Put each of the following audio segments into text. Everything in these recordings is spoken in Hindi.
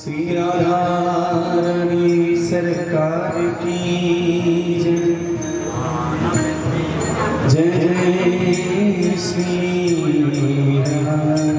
श्री राधा रानी सरकार की जय जय श्री राधा।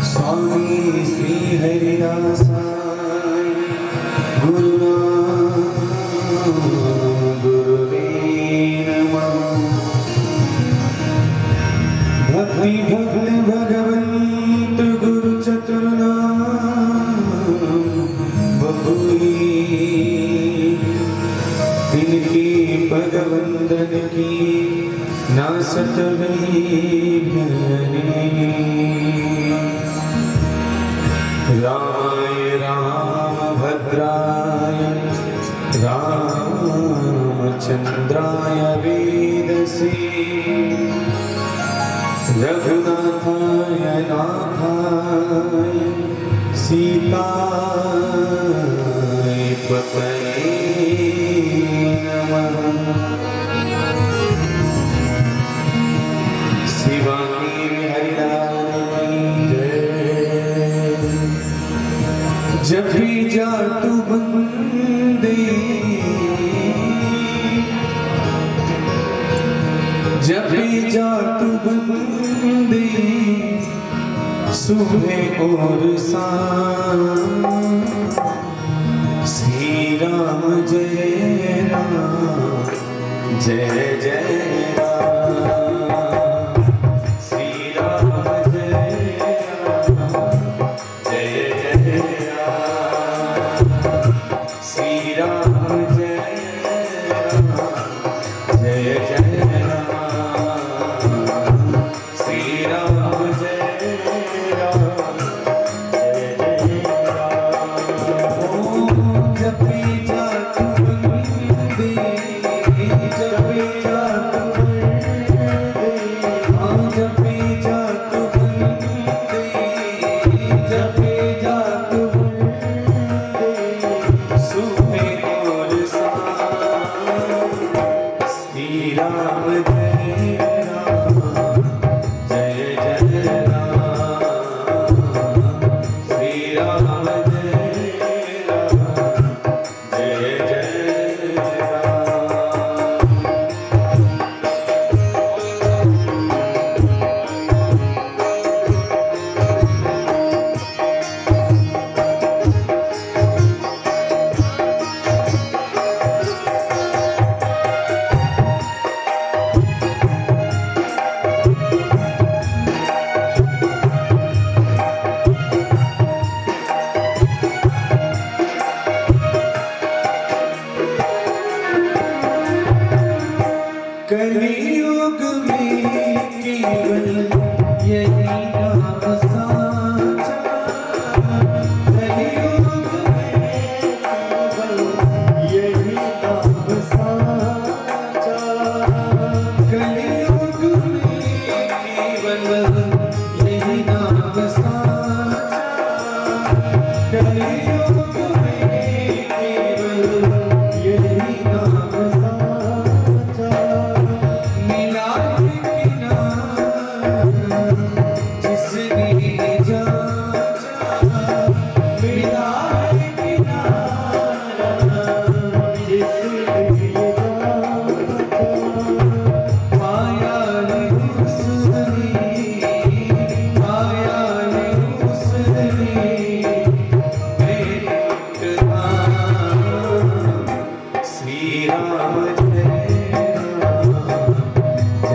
स्वामी श्री हरिदासाय गुरुवे नमः। भक्ति भक्त भगवंत गुरु चतुर्नाम बहुई, इनकी पद वंदन की नासत रामाय रामभद्राय रामचंद्राय वेदसे, रघुनाथाय नाथाय सीताय पतये नमः। शिवानी हरिलाल की जय। जब भी जा तू बंदे, जब भी जा तू बंदे, सुबह और शाम श्री राम जय राम जय जय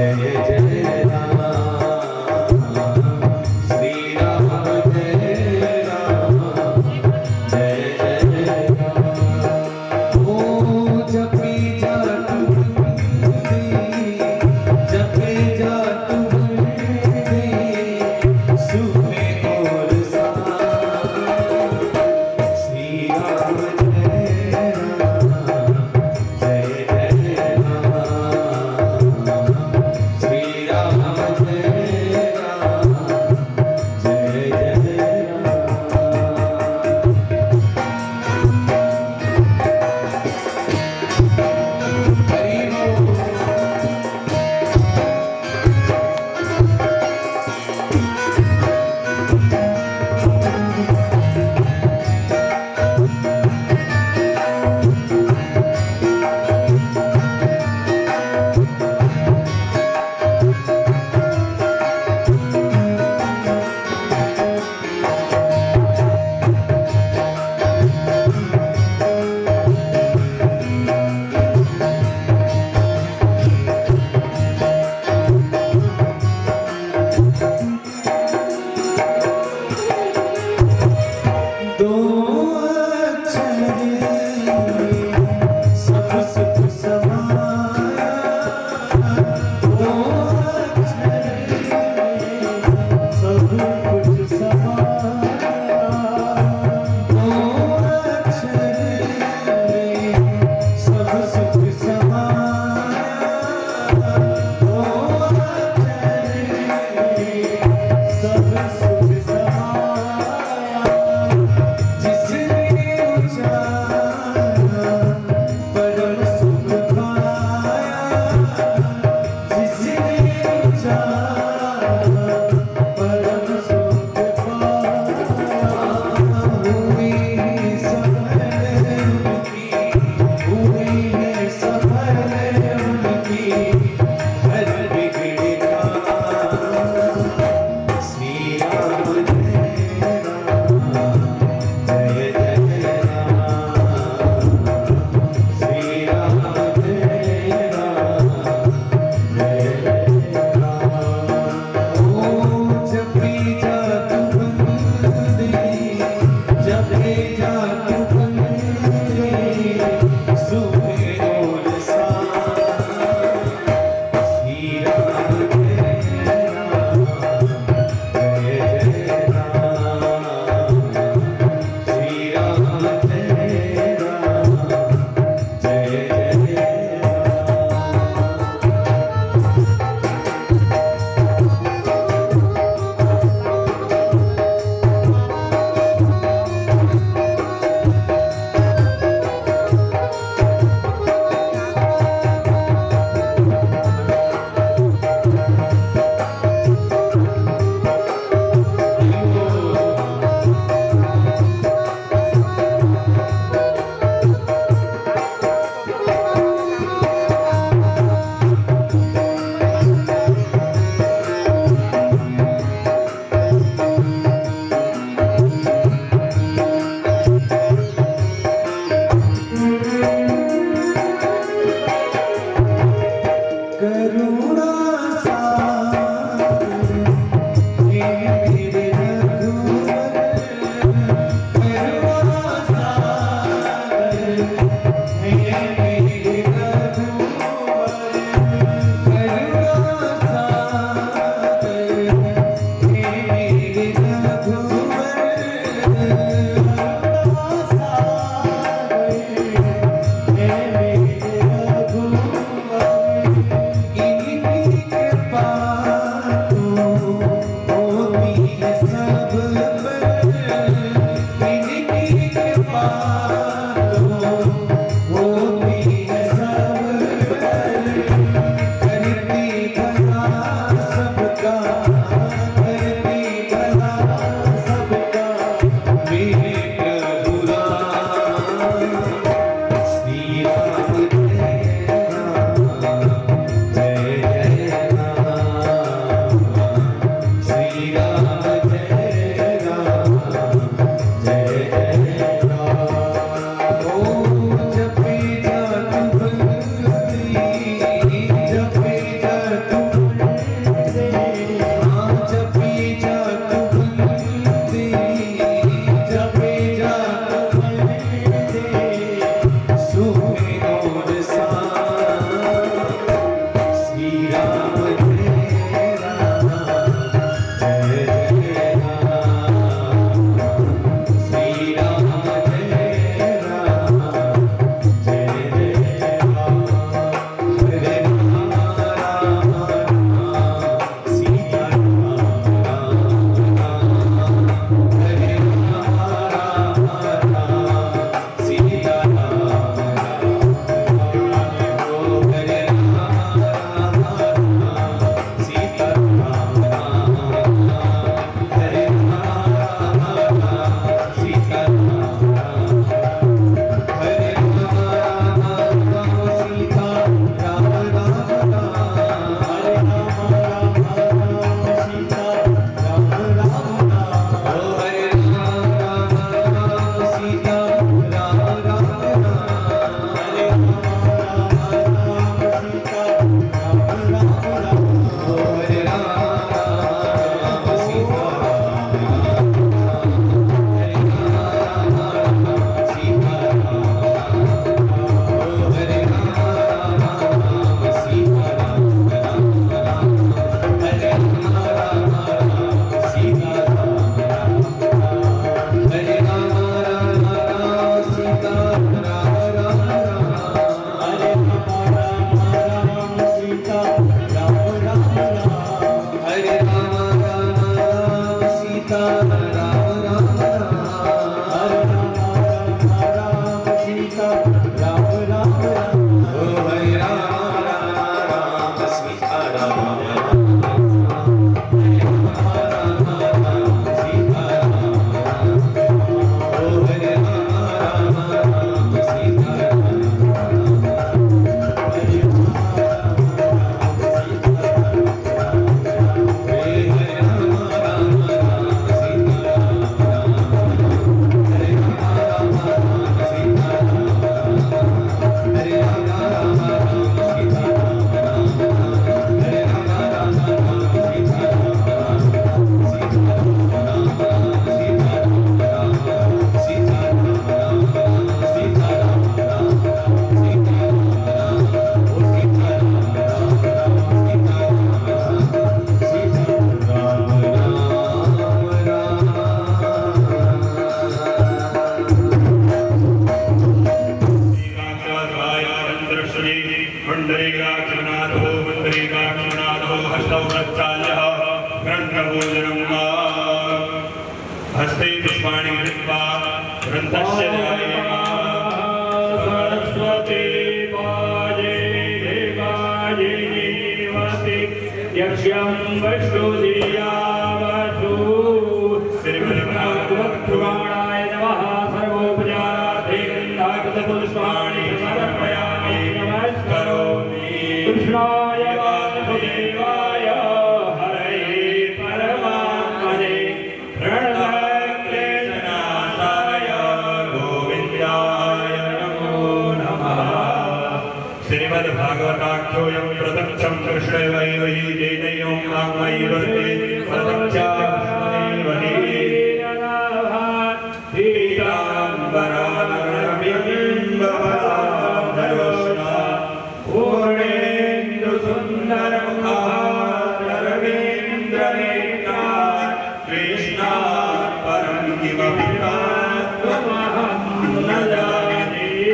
जय जय राम श्री राम जय राम जय जय राम। ओ जपी जात बंदे जपे जात बंदे सुने और साथ श्री राम जय राम जय जय राम श्री राम जय राम जय जय राम श्री राम जय राम जय जय राम हरे राम राम राम सीता राम राम राम हरे राम राम राम सीता राम हस्ते पुष्पाणि कृत्वा ग्रन्थस्य सरस्वती वाजे देवाये निवति यक्ष्यं वैष्णोदीयावसु श्रीमद्भागवतपुराणाय नमः सर्वोपचारार्थे गन्धाकृतपुष्पाणि समर्पयामि नमस्करोमि कृष्णाय वासुदेवाय हरये परमात्मने प्रणतक्लेशनाशाय गोविन्दाय नमो नमः। श्रीमद्भागवताख्योऽयं प्रत्यक्षं कृष्णैव हि जैनयों नामयि वर्ते प्रत्यक्षादेव हि पीताम्बरानरबिम्बफलाधरोष्णा पूर्णेन्दुसुन्दरमुखारविन्द्रनेत्रात् कृष्णात् परं किमपि त्वमहं न जाने।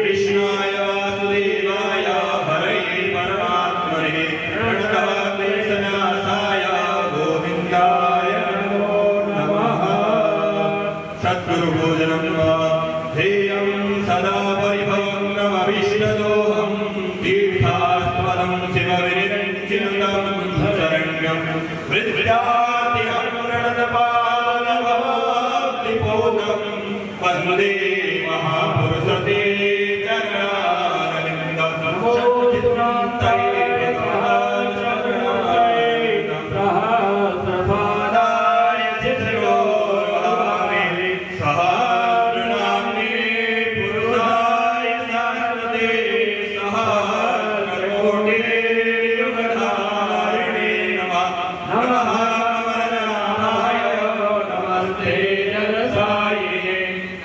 कृष्णाय वासुदेवाय हरये परमात्मने प्रणतक्लेशनाशाय गोविन्दाय नमो नमः। सद्गुरुभोजनं वा ध्येयं सदा परिभवनमभीष्टदोहं तीर्थास्पदं शिवविनिर्चिन्तं शरण्यं विद्यार्थ्यं प्रणतपावनभक्तिपूतं वन्दे महापुरुषते चरणारविन्दं सहस्रपादाय शिशिरोर्भावे सहस्रनाम्ने पुरुषाय शाश्वते सहस्रकोटियुगधारिणे नमः। नमः वरदाय नमस्ते जलसायिने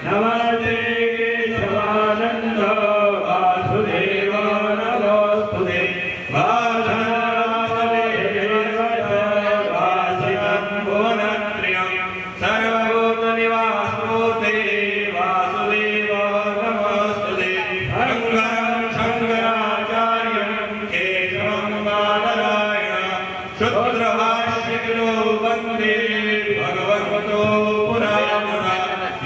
नमस्ते केशवानन्द वासुदेव नमोऽस्तुते वासनानां शुद्रभाष्यकृतो वन्दे भगवतो पुराणः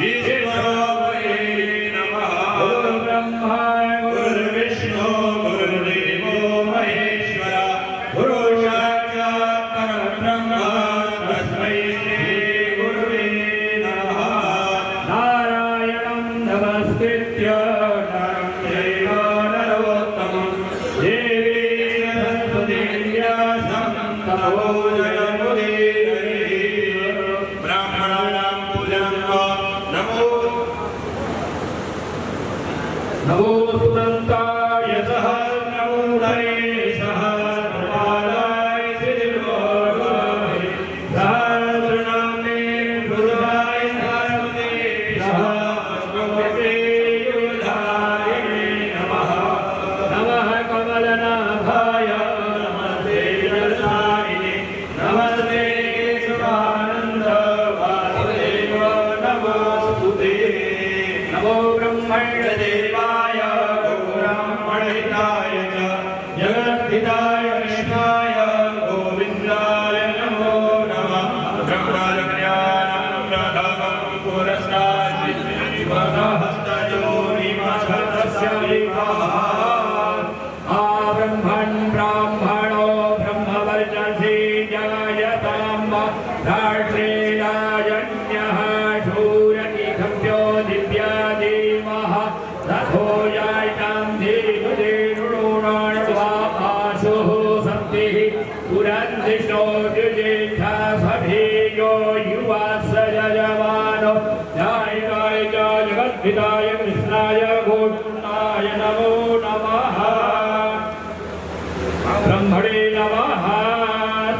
ईश्वरो वै नमः। गुरुर्ब्रह्मा गुरुर्विष्णु गुरुर्देवो महेश्वर गुरु साक्षात् परब्रह्म तस्मै श्री गुरुवे नमः। नारायणं नमस्कृत्य नरं चैव नरोत्तमं देवीं सरस्वतीं व्यासं ततो जयमुदीरये। ब्राह्मणानां पूजनं नमो सुदन्ताय सह नमोदये सह कृपालाय श्रीर्भोगाय सहस्रनाम्ने बुधाय सरस्वते सह अस्मभ्ये युधाय नमः। नमः कमलनाभाय नमस्ते रसायने नमस्ते केशवानन्द वासुदेव नमोस्तुते। नमो ब्रह्मण्यदेवाय गौब्राह्मणहिताय च जगद्धिताय कृष्णाय गोविन्दाय नमो नमः। ब्रह्मज्ञानं प्रथमं पुरस्ताद्विहस्तयोनिमथस्य विभाः। ब्रह्मन् ब्राह्मणो ब्रह्मवर्चसि जायतां राष्ट्रेणायन्यः शूरतिखभ्यो दिव्या देवः तथो यायतां देवदेवृणाण्वा आशुः सन्तिः पुरन्दिष्टो द्विजेष्ठा सभेयो युवा स यजमानो ध्यायिताय च जगद्धिताय कृष्णाय गोविन्दाय नमो नमः। ब्रह्मणे नमः।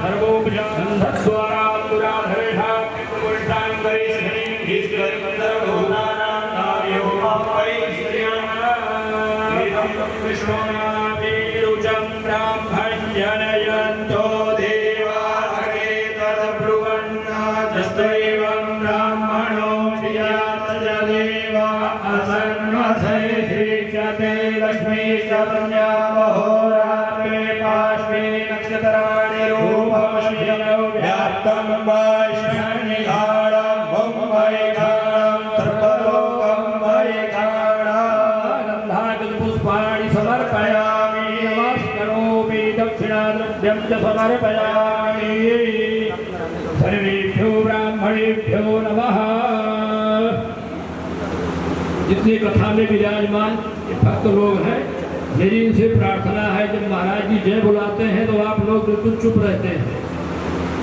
सर्वोपजन्धस्वरा पुराधरेषा पुरुषाङ्गरे श्रीं ईश्वरवन्दरभूतानां नार्यो वै श्रियं विष्णुनामेरुचं ब्राह्मण्यनयन्तो देवा हरे तद्ब्रुवन्नाथस्त्वैवं ब्राह्मणो प्रियातजदेवा असन्नथैषते लक्ष्मीश्च पुण्यावहोरात्रे पार्श्वे नक्षत्राणि रूपमश्विनौ व्याप्तं वैष्णनिधानं वैखाणं सर्वलोकं वैखाणं। पुष्पाणि समर्पयामि नमस्करोमि दक्षिणाद्रव्यं च समर्पयामि। सर्वेभ्यो ब्राह्मणेभ्यो नमः। जितने कथा में विराजमान भक्त लोग हैं, मेरी इनसे प्रार्थना है जब महाराज जी जय बुलाते हैं तो आप लोग बिल्कुल चुप रहते हैं।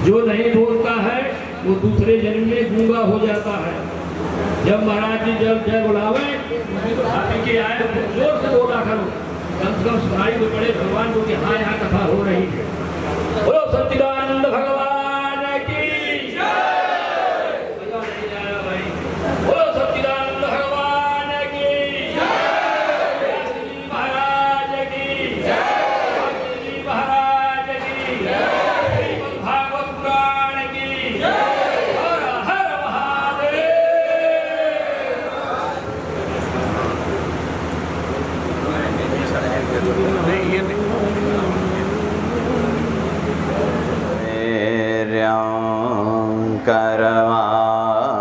जो नहीं बोलता है वो दूसरे जन्म में गूंगा हो जाता है। जब महाराज जी जब जय बुलावे के आए तो जोर से बोला करो, कम से कम सुनाई तो पड़े भगवान को कि हाँ यहाँ कथा हो रही है। बोलो सच्चिदानंद भगवान की जय। बोलो सच्चिदानंद भगवान की जय। महाराज की जय। महाराज की जय। भागवत पुराण की जय। हर हर महादेव।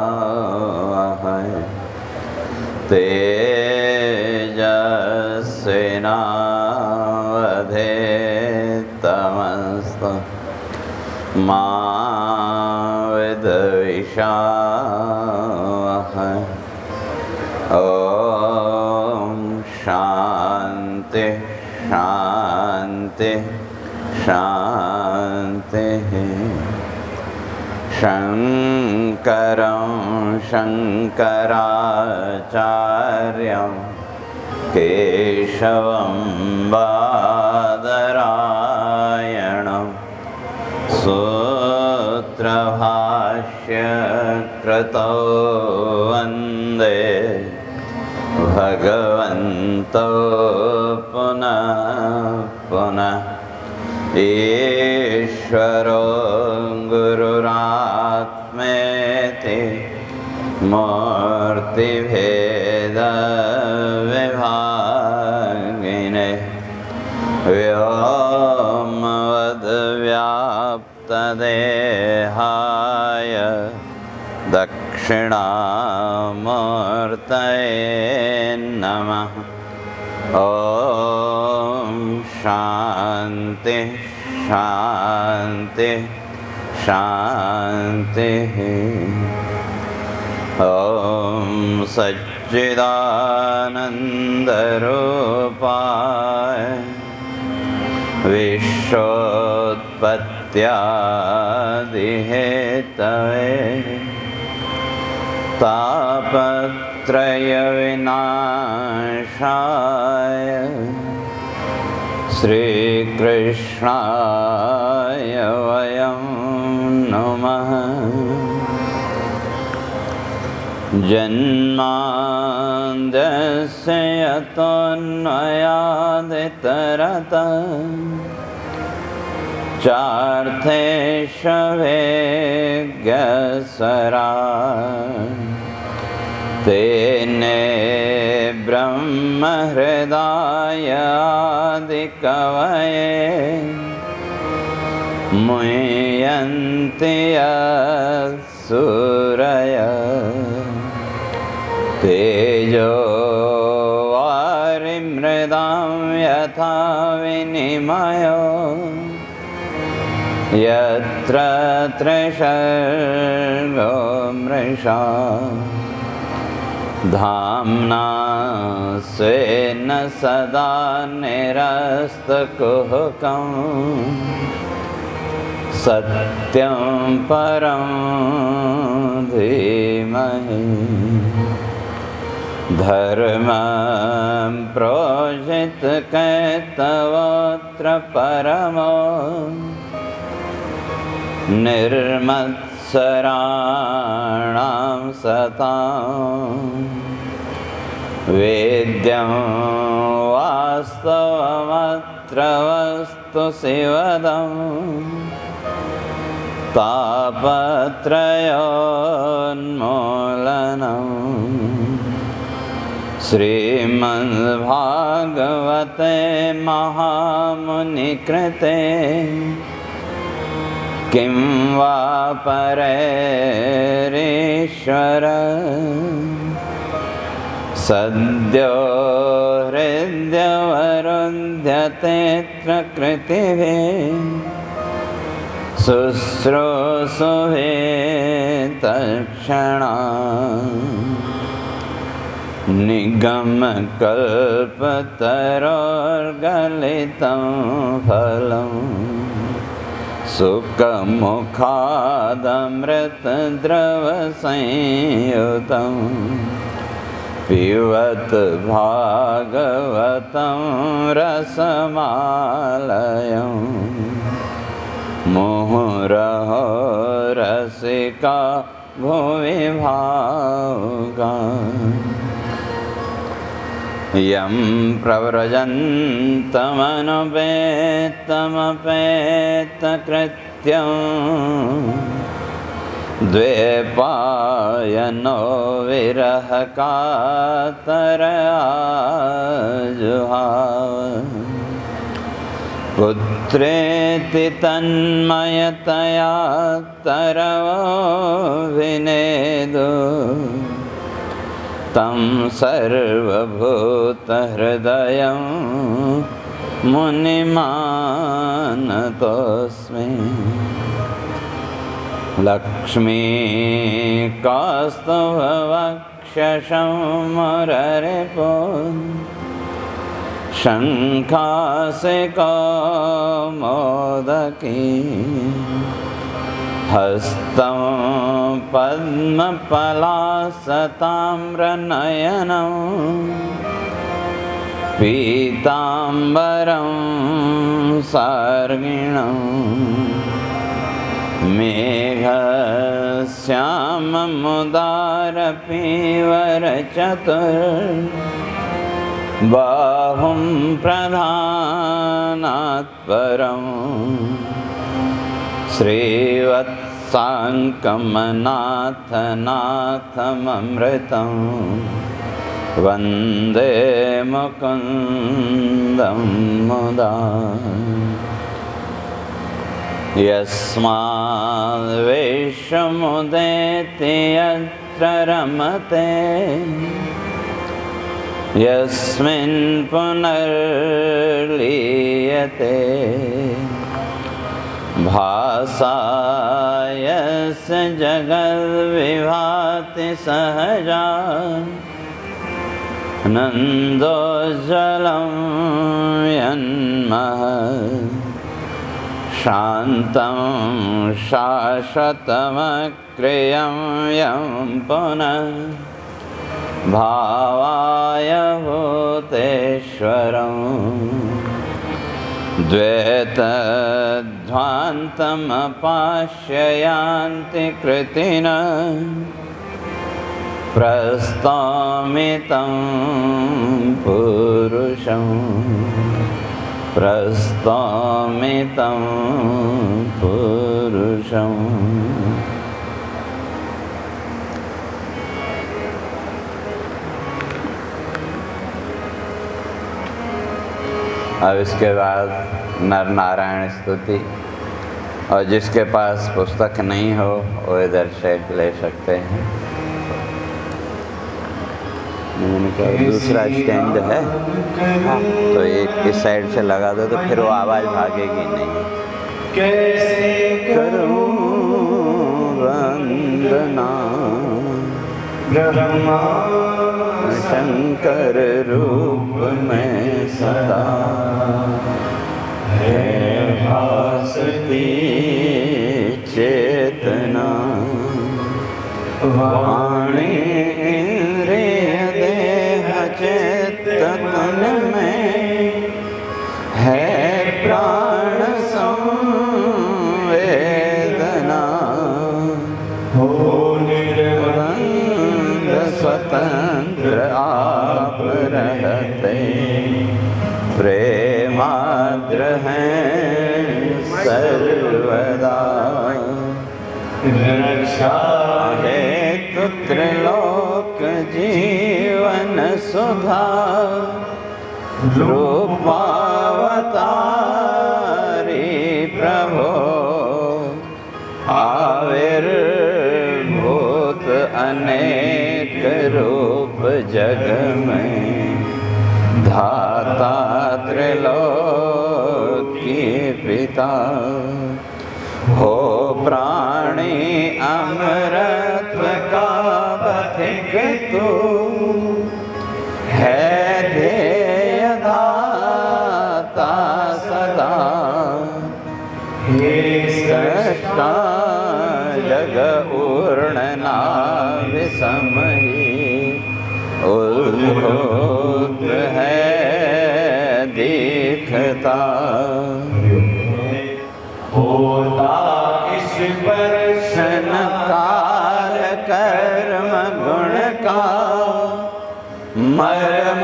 करवावहै तेजस्विनावधेतमस्तु मा विद्विषावहै। ॐ शान्ति शान्ति शान्तिः। शङ्करं शङ्कराचार्यं केशवं बादरायणं सूत्रभाष्यकृतो वन्दे भगवन्तो पुनः पुनः। ईश्वरो गुरुरात्मेति मूर्तिभेदविभागिने व्योमवद्व्याप्तदेहाय प्राप्तदेहाय दक्षिणामूर्तये नमः। ॐ शान्ति शान्ति शान्तिः। ॐ सच्चिदानन्दरूपाय विश्वोत्पत्त्यादिहेतवे तापत्रयविनाशाय श्रीकृष्णाय वयं नमः। जन्माद्यस्य यतोऽन्वयादितरतः चार्थेष्वेज्ञस्वराट् तेने ब्रह्महृदाय आदिकवये मुह्यन्ति यत्सूरयः। तेजो वारिमृदां यथा विनिमयो यत्र त्रिसर्गो मृषा धाम्ना स्वेन सदा निरस्तकुहकं सत्यं परं धीमहि। धर्मं प्रोजितकैतवोऽत्र परमो निर्मत्सराणां सतां वेद्यं वास्तवमत्र वस्तु शिवदं तापत्रयोन्मूलनम्। श्रीमद्भागवते महामुनिकृते किं वा परैरीश्वर सद्यो हृद्यवरुन्ध्यतेऽत्र कृतिभिः शुश्रूषुभिः तत्क्षणात्। निगमकल्पतरोर्गलितं फलम् सुखमुखादमृतद्रवसंयुतं पिबत भागवतं रसमालयम्। मुहुरहो रसिका भुवि भावुका यं प्रव्रजन्तमनुपेतमपेतकृत्यं द्वैपायनो विरहकातराजुहाव। पुत्रेति तन्मयतया तरवो विनेदु तं सर्वभूतहृदयं मुनिमानतोऽस्मि। लक्ष्मीकास्तवक्षसं मुररिपो शङ्खासिकौमोदकी हस्तं पद्मपलासताम्रनयनं पीताम्बरं सार्गिणं मेघश्याममुदारपीवरचतुर्बाहुं प्रधानात्परम् श्रीवत्साङ्कमनाथनाथममृतं वन्दे मुकुन्दं मुदा। यस्माद्विश्वमुदेति यत्र रमते यस्मिन् पुनर्लीयते भासा यस्य जगद्विभाति सहजा नन्दोज्ज्वलं यन्महत् शान्तं शाश्वतमक्रियं यं पुनः भावाय भूतेश्वरम् द्वैतध्वान्तमपाश्ययान्ति कृतिनः प्रस्तौमितं पुरुषं प्रस्तौमितं पुरुषम्। अब इसके बाद नर नारायण स्तुति, और जिसके पास पुस्तक नहीं हो वो इधर से ले सकते हैं। मैंने कहा दूसरा स्टैंड है, तो एक इस साइड से लगा दो तो फिर वो आवाज़ भागेगी नहीं। कैसे करूं वंदना ब्रह्मा शंकर रूप में सदा है भासती चेतना वाणी चेतन में है प्राण संवेदना हो निर्बंध स्वतंत्र आप रहते प्रेमाद्र हैं सर्वदा रक्षा है त्रिलोक जीवन सुधा रूपावतारी प्रभो आविर्भूत अनेक रूप जग में धाता त्रिलोकी पिता हो प्राणी अमृत का पथिक तू है ध्येय दाता सदा हे सृष्टा जग पूर्ण विसमही उद्भूत है दिखता होता इस वर्षन काल कर्म गुण का मर्म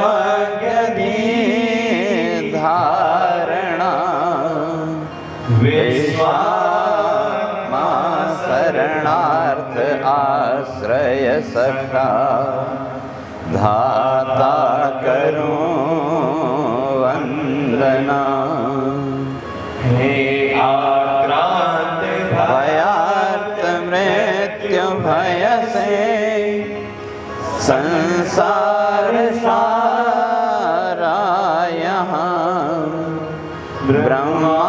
धारणा विश्वात्मा शरणार्थ आश्रय सखा धाता करूं वंदना हे आक्रांत भयार्त मृत्यु भय से संसार सारा यहाँ ब्रह्मा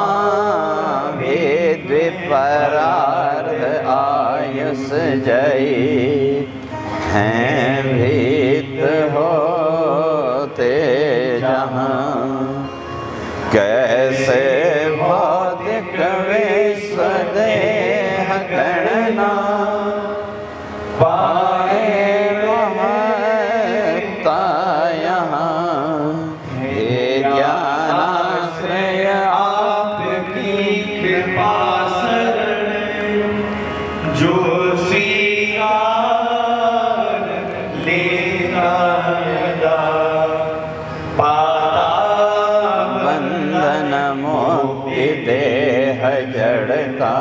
भेद परार्थ आयुष जयी हैं भीत होते जहाँ कैसे भौतिक विश्व देह गणना पाए महत्ता यहाँ हे ज्ञानाश्रय आपकी कृपा शरण जो स्वीकार लेना यदा पाता बंधन मोक्ति देह जड़ता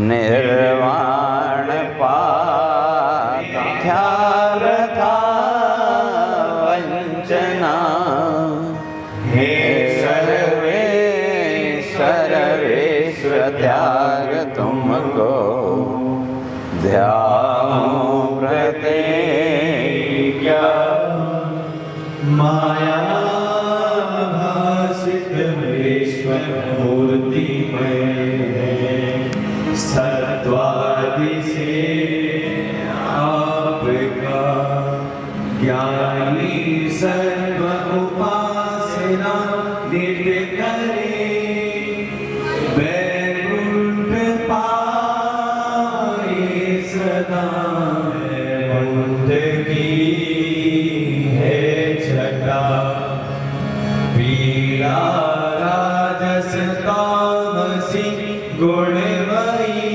निर्वाण पाता ख्याल था वंचना हे सर्वेश्वर विश्व अनुराग तुमको ध्याऊं रहते क्या। माया भासित ईश्वर मूर्ति में सत्वादि से आपका ज्ञानी सर्व उपासना नित्य करे। वैकुंठ पाए सदा वैकुंठ की है छटा। पीला राजस तामसी गुणमयी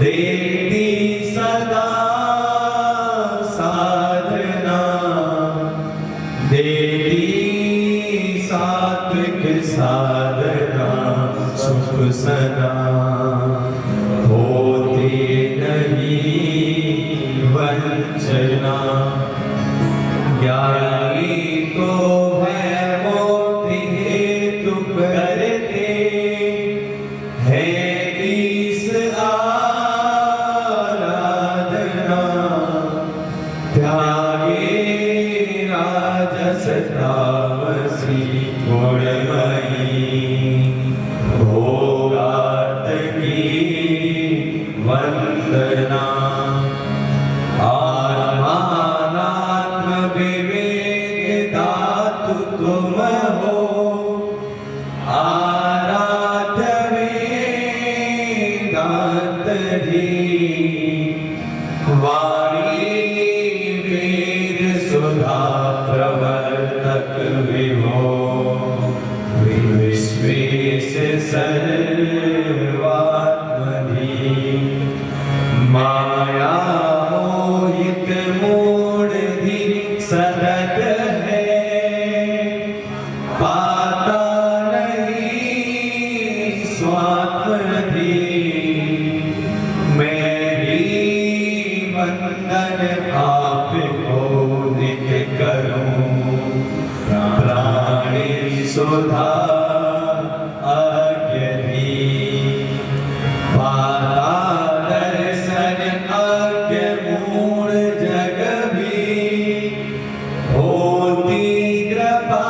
देती सदा साधना। देती सात्विक साधना सुख सदा। होती नहीं वंचना। ज्ञानी तो है मोक्ति हेतु करते है ईश आराधना। त्यागे राजस तामसी गुणमयी भोगार्थ की वंदना। आत्मानात्म विवेक दातु तुम हो। आराध्य वेदांत वाणी वेद सुधा प्रवर्तक विभो। विश्वेश सर्वात्मनि माया मोहित मूढ़धि सदत है। पाता नहीं स्वात्मधि मेरी वंदन आपको नित्य करूं। प्राणी सुधा अज्ञधि पाता दर्शन अज्ञ मूढ़ जग भी। होती कृपा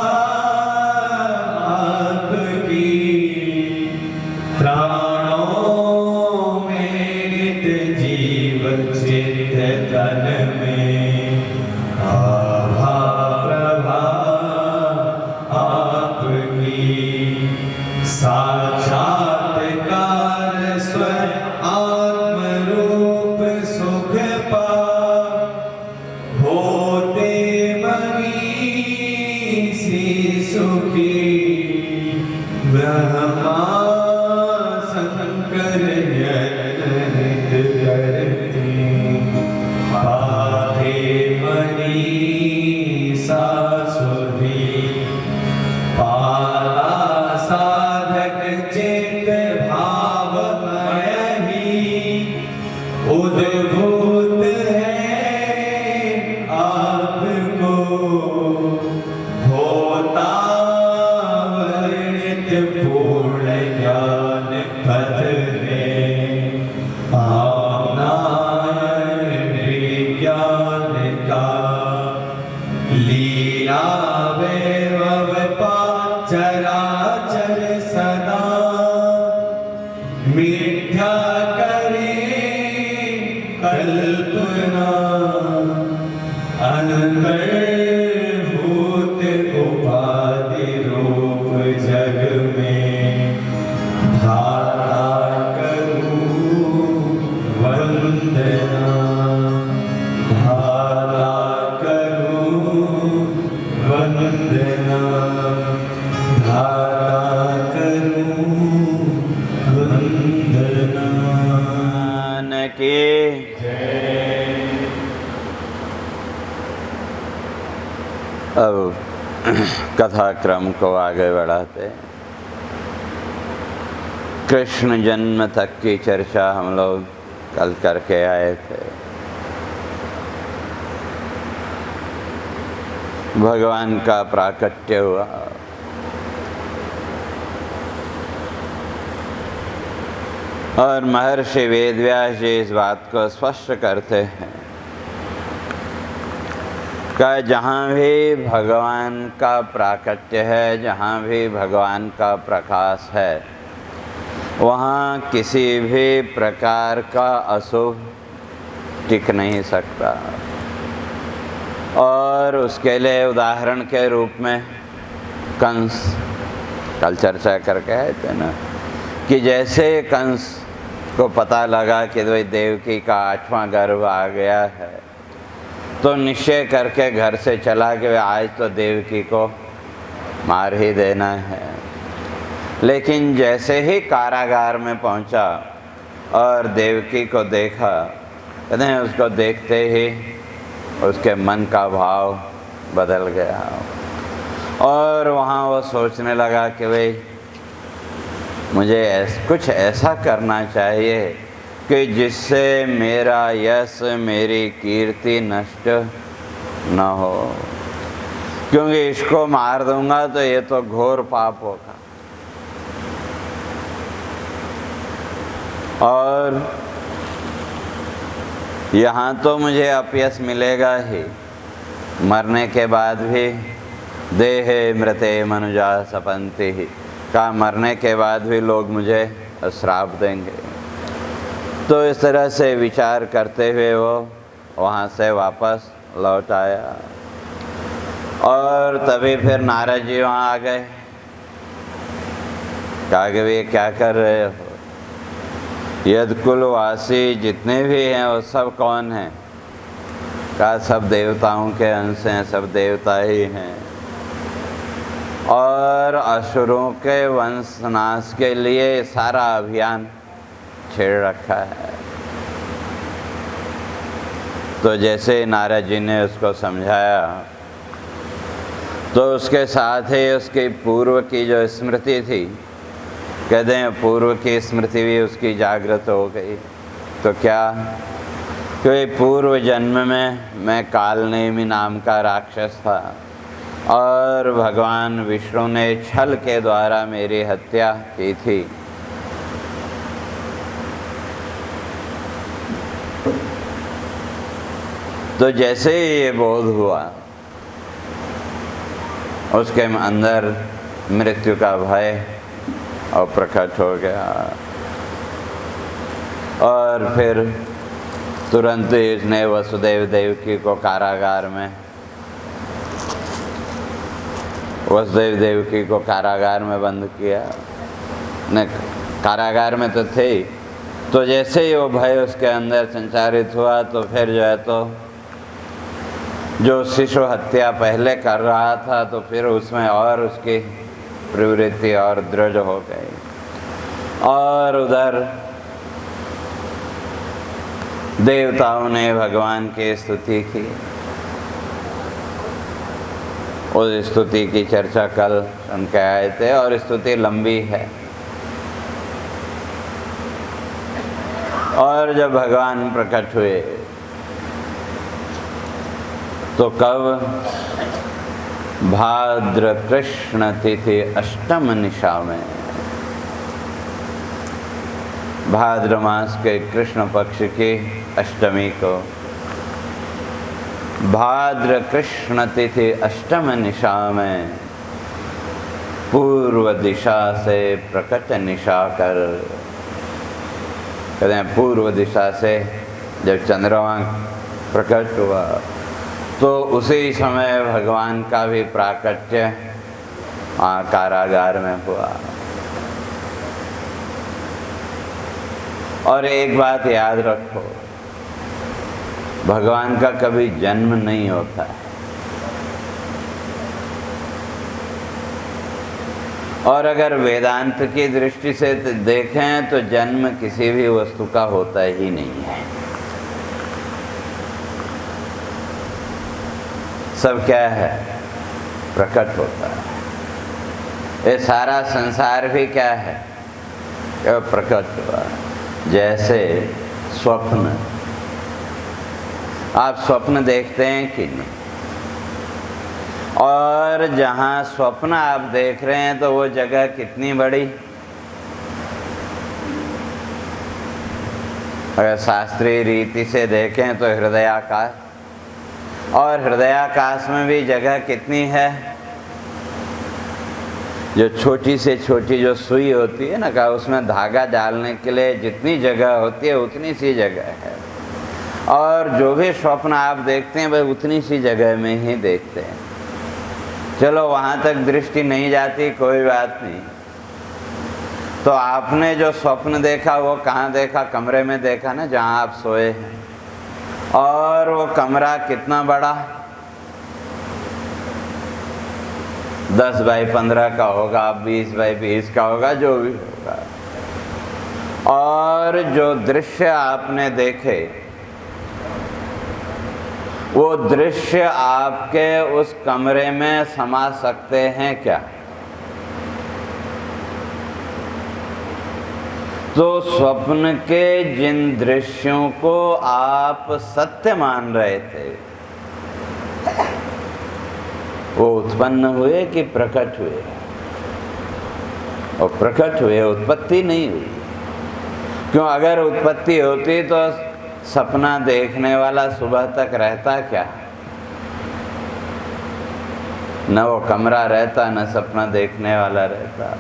आपकी प्राणों में नित्य जीव चित्त तन में। आभा प्रभा आपकी साक्षात्कार स्वर आत्म रूप सुख पा। होते मनीषी सुखी ब्रह्मा शंकर यज्ञ करते। पाते मनीषा सुधी पाला साधक चित्त भावमयी। उद्भूत है आपको होता वर्णित पूर्ण ज्ञान पथ में। आम्नाय विज्ञान का लीला वैभव चराचर सदा। मिथ्या करे कल्पना अंतर्भूत उपाधि रूप जग में। धारा करूं वंदना। धारा करूं वंदना। धारा करूं वंदना। की अब कथाक्रम को आगे बढ़ाते। कृष्ण जन्म तक की चर्चा हम लोग कल करके आए थे। भगवान का प्राकट्य हुआ, और महर्षि वेदव्यास जी इस बात को स्पष्ट करते हैं कि जहाँ भी भगवान का प्राकट्य है, जहाँ भी भगवान का प्रकाश है, वहाँ किसी भी प्रकार का अशुभ टिक नहीं सकता। और उसके लिए उदाहरण के रूप में कंस कल चर्चा करके आए थे ना, कि जैसे कंस को पता लगा कि भाई देवकी का 8वां गर्भ आ गया है, तो निश्चय करके घर से चला कि आज तो देवकी को मार ही देना है। लेकिन जैसे ही कारागार में पहुंचा और देवकी को देखा, कहते हैं उसको देखते ही उसके मन का भाव बदल गया और वहाँ वो सोचने लगा कि भाई मुझे कुछ ऐसा करना चाहिए कि जिससे मेरा यश, मेरी कीर्ति नष्ट न हो, क्योंकि इसको मार दूंगा तो ये तो घोर पाप होगा। और यहाँ तो मुझे अपयश मिलेगा ही, मरने के बाद भी देहे मृते मनुजा सपन्ति ही का मरने के बाद भी लोग मुझे श्राप देंगे। तो इस तरह से विचार करते हुए वो वहाँ से वापस लौट आया। और तभी फिर नारद जी वहाँ आ गए। कहा कि वे क्या कर रहे हो? यदकुलवासी जितने भी हैं वो सब कौन हैं? कहा सब देवताओं के अंश हैं, सब देवता ही हैं। और असुरों के वंशनाश के लिए सारा अभियान छेड़ रखा है। तो जैसे नारद जी ने उसको समझाया, तो उसके साथ ही उसकी पूर्व की जो स्मृति थी, कहते हैं पूर्व की स्मृति भी उसकी जागृत हो गई। तो क्या? क्योंकि पूर्व जन्म में मैं कालनेमी नाम का राक्षस था और भगवान विष्णु ने छल के द्वारा मेरी हत्या की थी। तो जैसे ही ये बोध हुआ, उसके अंदर मृत्यु का भय और प्रकट हो गया। और फिर तुरंत ही इसने वसुदेव देवकी को कारागार में बंद किया। न कारागार में तो थे, तो जैसे ही वो भय उसके अंदर संचारित हुआ, तो फिर जो है तो जो शिशु हत्या पहले कर रहा था, तो फिर उसमें और उसकी प्रवृत्ति और दृढ़ हो गई। और उधर देवताओं ने भगवान की स्तुति की। उस स्तुति की चर्चा कल सुन के आए थे और स्तुति लंबी है। और जब भगवान प्रकट हुए तो कब? भाद्र कृष्ण तिथि अष्टम निशा में, भाद्र मास के कृष्ण पक्ष की अष्टमी को, भाद्र कृष्ण तिथि अष्टम निशा में पूर्व दिशा से प्रकट निशा कर, कहते हैं पूर्व दिशा से जब चंद्रमा प्रकट हुआ तो उसी समय भगवान का भी प्राकट्य कारागार में हुआ। और एक बात याद रखो, भगवान का कभी जन्म नहीं होता है। और अगर वेदांत की दृष्टि से देखें तो जन्म किसी भी वस्तु का होता ही नहीं है। सब क्या है? प्रकट होता है। ये सारा संसार भी क्या है? प्रकट हुआ। जैसे स्वप्न, आप स्वप्न देखते हैं कि नहीं? और जहाँ स्वप्न आप देख रहे हैं तो वो जगह कितनी बड़ी? अगर शास्त्रीय रीति से देखें तो हृदयाकाश, और हृदयाकाश में भी जगह कितनी है? जो छोटी से छोटी जो सुई होती है ना, का उसमें धागा डालने के लिए जितनी जगह होती है उतनी सी जगह है। और जो भी स्वप्न आप देखते हैं वह उतनी सी जगह में ही देखते हैं। चलो वहाँ तक दृष्टि नहीं जाती, कोई बात नहीं। तो आपने जो स्वप्न देखा वो कहाँ देखा? कमरे में देखा ना, जहाँ आप सोए हैं। और वो कमरा कितना बड़ा? 10 बाई 15 का होगा, 20 बाई 20 का होगा, जो भी होगा। और जो दृश्य आपने देखे वो दृश्य आपके उस कमरे में समा सकते हैं क्या? तो स्वप्न के जिन दृश्यों को आप सत्य मान रहे थे वो उत्पन्न हुए कि प्रकट हुए? और प्रकट हुए, उत्पत्ति नहीं हुई। क्यों? अगर उत्पत्ति होती तो सपना देखने वाला सुबह तक रहता क्या? न वो कमरा रहता, न सपना देखने वाला रहता।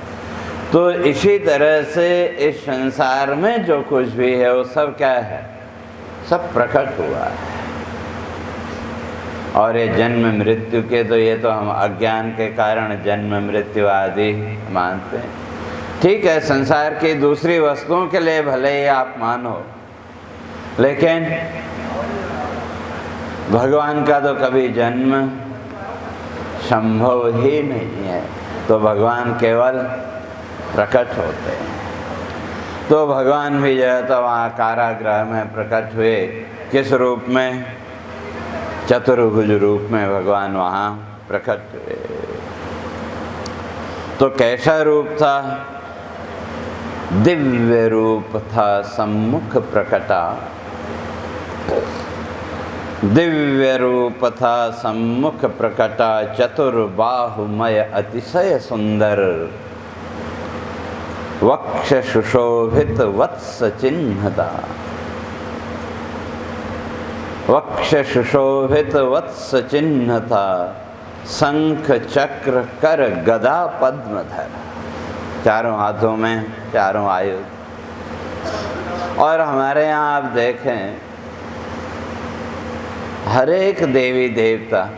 तो इसी तरह से इस संसार में जो कुछ भी है वो सब क्या है? सब प्रकट हुआ है। और ये जन्म मृत्यु के तो ये तो हम अज्ञान के कारण जन्म मृत्यु आदि मानते हैं। ठीक है, संसार की दूसरी वस्तुओं के लिए भले ही आप मानो, लेकिन भगवान का तो कभी जन्म संभव ही नहीं है। तो भगवान केवल प्रकट होते हैं। तो भगवान भी जो है तो वहाँ कारागृह में प्रकट हुए। किस रूप में? चतुर्भुज रूप में भगवान वहाँ प्रकट हुए। तो कैसा रूप था? दिव्य रूप था, सम्मुख प्रकटा। दिव्य रूप था, सम्मुख प्रकटा, चतुर्बाहुमय अतिशय सुंदर, वक्ष सुशोभित वत्स चिन्हता। वक्ष सुशोभित वत्स चिन्हता, शंख चक्र कर गदा पद्मधर। चारों हाथों में चारों आयुध। और हमारे यहाँ आप देखें, हर एक देवी देवता,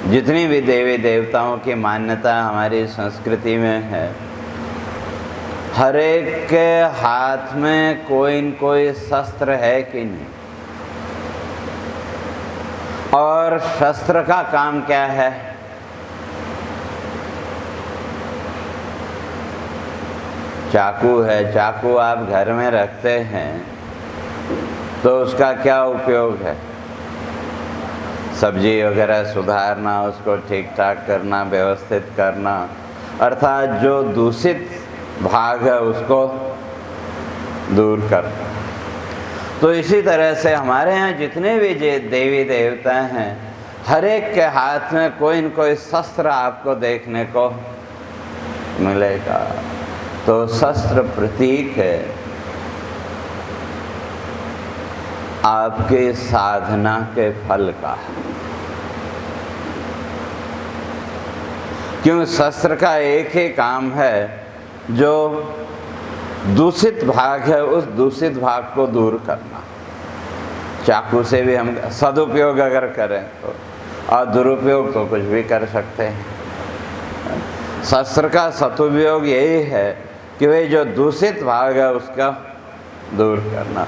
जितनी भी देवी देवताओं की मान्यता हमारी संस्कृति में है, हर एक के हाथ में कोई न कोई शस्त्र है कि नहीं? और शस्त्र का काम क्या है? चाकू है। चाकू आप घर में रखते हैं तो उसका क्या उपयोग है? सब्जी वगैरह सुधारना, उसको ठीक ठाक करना, व्यवस्थित करना, अर्थात जो दूषित भाग है उसको दूर करना। तो इसी तरह से हमारे यहाँ जितने भी देवी देवता हैं, हर एक के हाथ में कोई न कोई शस्त्र आपको देखने को मिलेगा। तो शस्त्र प्रतीक है आपके साधना के फल का। क्यों? शस्त्र का एक ही काम है, जो दूषित भाग है उस दूषित भाग को दूर करना। चाकू से भी हम सदुपयोग अगर करें तो, और दुरुपयोग तो कुछ भी कर सकते हैं। शस्त्र का सदुपयोग यही है कि वही जो दूषित भाग है उसका दूर करना।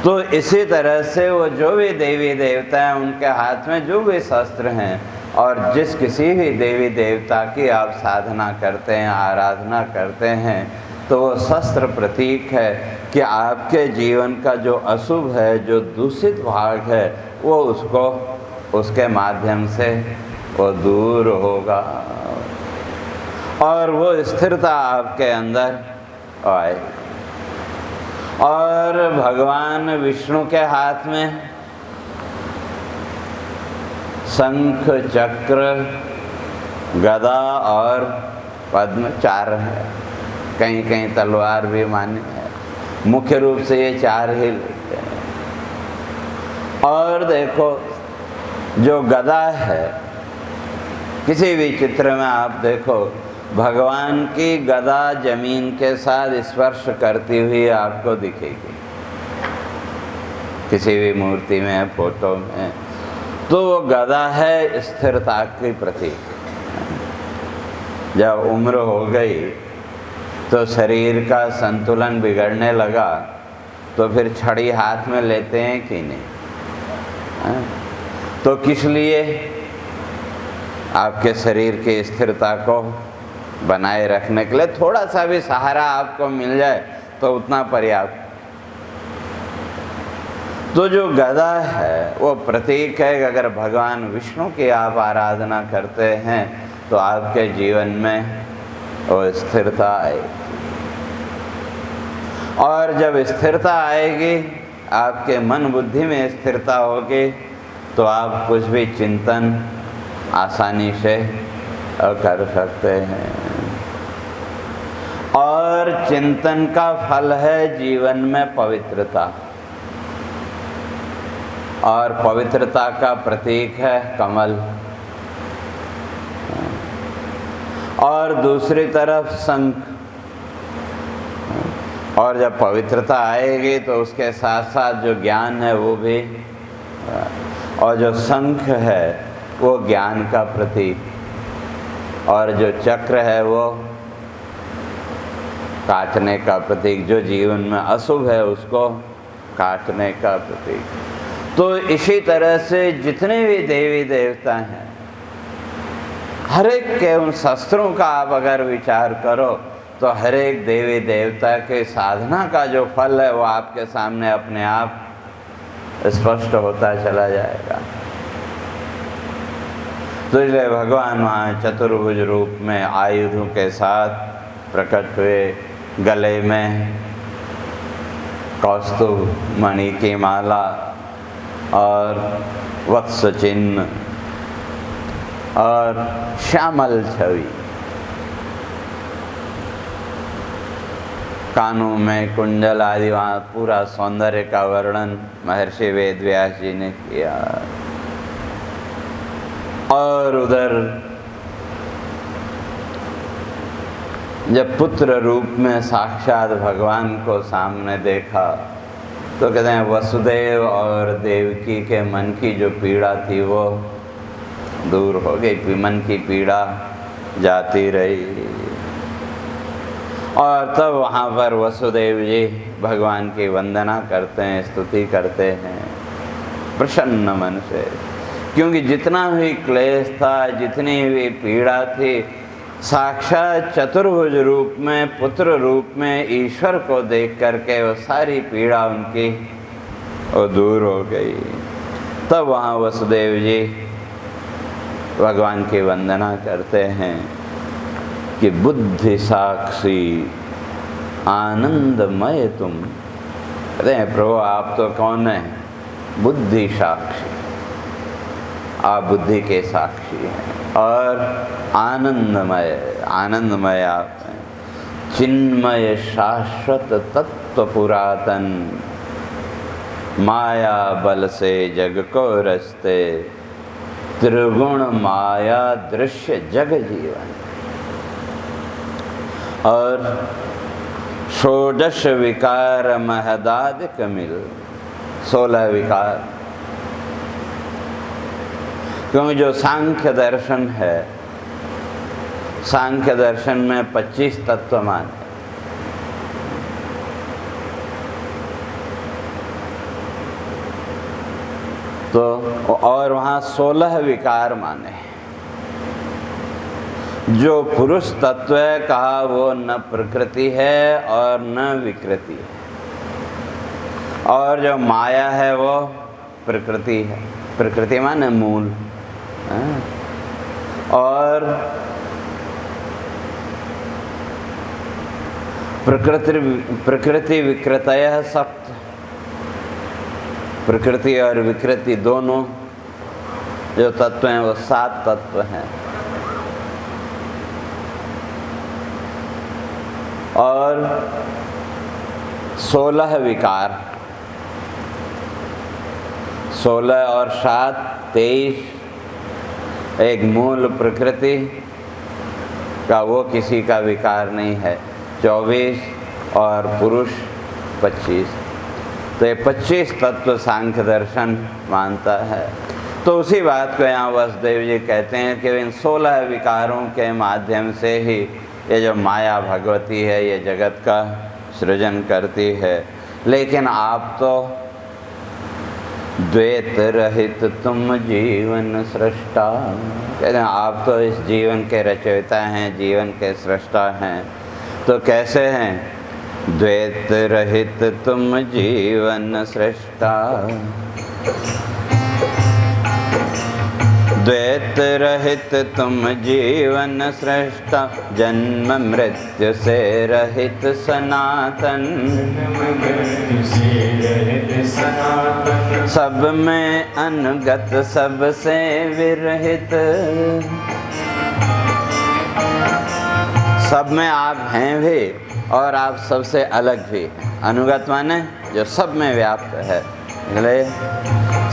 तो इसी तरह से वो जो भी देवी देवता हैं उनके हाथ में जो भी शस्त्र हैं, और जिस किसी भी देवी देवता की आप साधना करते हैं, आराधना करते हैं, तो वो शस्त्र प्रतीक है कि आपके जीवन का जो अशुभ है, जो दूषित भाग है, वो उसको उसके माध्यम से वो दूर होगा और वो स्थिरता आपके अंदर आए। और भगवान विष्णु के हाथ में शंख चक्र गदा और पद्म चार है, कहीं कहीं तलवार भी मान्य है। मुख्य रूप से ये 4 ही लेते हैं। और देखो जो गदा है, किसी भी चित्र में आप देखो भगवान की गदा जमीन के साथ स्पर्श करती हुई आपको दिखेगी, किसी भी मूर्ति में, फोटो में। तो वो गदा है स्थिरता की प्रतीक। जब उम्र हो गई तो शरीर का संतुलन बिगड़ने लगा, तो फिर छड़ी हाथ में लेते हैं कि नहीं? तो किस लिए? आपके शरीर की स्थिरता को बनाए रखने के लिए थोड़ा सा भी सहारा आपको मिल जाए तो उतना पर्याप्त। तो जो गदा है वो प्रतीक है कि अगर भगवान विष्णु की आप आराधना करते हैं तो आपके जीवन में वो स्थिरता आएगी। और जब स्थिरता आएगी, आपके मन बुद्धि में स्थिरता होगी, तो आप कुछ भी चिंतन आसानी से कर सकते हैं। और चिंतन का फल है जीवन में पवित्रता, और पवित्रता का प्रतीक है कमल। और दूसरी तरफ शंख। और जब पवित्रता आएगी तो उसके साथ साथ जो ज्ञान है वो भी, और जो शंख है वो ज्ञान का प्रतीक, और जो चक्र है वो काटने का प्रतीक, जो जीवन में अशुभ है उसको काटने का प्रतीक। तो इसी तरह से जितने भी देवी देवता हैं, हर एक के उन शस्त्रों का आप अगर विचार करो तो हर एक देवी देवता के साधना का जो फल है वो आपके सामने अपने आप स्पष्ट होता चला जाएगा। तो इसलिए भगवान वहाँ चतुर्भुज रूप में आयुधों के साथ प्रकट हुए, गले में कौस्तुभ मणि की माला और वत्स चिन्ह और श्यामल छवि, कानों में कुंडल आदि, वहाँ पूरा सौंदर्य का वर्णन महर्षि वेदव्यास जी ने किया। और उधर जब पुत्र रूप में साक्षात भगवान को सामने देखा तो कहते हैं वसुदेव और देवकी के मन की जो पीड़ा थी वो दूर हो गई, मन की पीड़ा जाती रही। और तब वहाँ पर वसुदेव जी भगवान की वंदना करते हैं, स्तुति करते हैं प्रसन्न मन से, क्योंकि जितना भी क्लेश था, जितनी भी पीड़ा थी, साक्षात चतुर्भुज रूप में, पुत्र रूप में ईश्वर को देख करके वो सारी पीड़ा उनकी वो दूर हो गई। तब वहाँ वसुदेव जी भगवान की वंदना करते हैं कि बुद्धि साक्षी आनंदमय तुम। कहते हैं प्रभु आप तो कौन है? बुद्धि साक्षी, आप बुद्धि के साक्षी हैं। और आनंदमय, आनंदमय आप हैं। चिन्मय शाश्वत तत्व पुरातन, माया बल से जग को रचते, त्रिगुण माया दृश्य जग जीवन। और षोडश विकार महदादिक मिल, 16 विकार। क्योंकि जो सांख्य दर्शन है, सांख्य दर्शन में 25 तत्व माने, तो और वहाँ 16 विकार माने। जो पुरुष तत्व है कहा वो न प्रकृति है और न विकृति है, और जो माया है वो प्रकृति है। प्रकृति माने मूल। और प्रकृति विकृतयः सप्त, प्रकृति और विकृति दोनों जो तत्व हैं वो 7 तत्व हैं। और 16 विकार, 16 और 7 23, एक मूल प्रकृति का वो किसी का विकार नहीं है, 24 और पुरुष 25। तो ये 25 तत्व सांख्य दर्शन मानता है। तो उसी बात को यहाँ वसुदेव जी कहते हैं कि इन 16 विकारों के माध्यम से ही ये जो माया भगवती है ये जगत का सृजन करती है। लेकिन आप तो द्वैत रहित तुम जीवन सृष्टा, कहते हैं आप तो इस जीवन के रचयिता हैं, जीवन के सृष्टा हैं। तो कैसे हैं? द्वैत रहित तुम जीवन सृष्टा, द्वैत रहित तुम जीवन सृष्टा, जन्म मृत्यु से रहित सनातन, सब में अनुगत सबसे विरहित। सब में आप हैं भी और आप सबसे अलग भी। अनुगत माने जो सब में व्याप्त है, इसलिए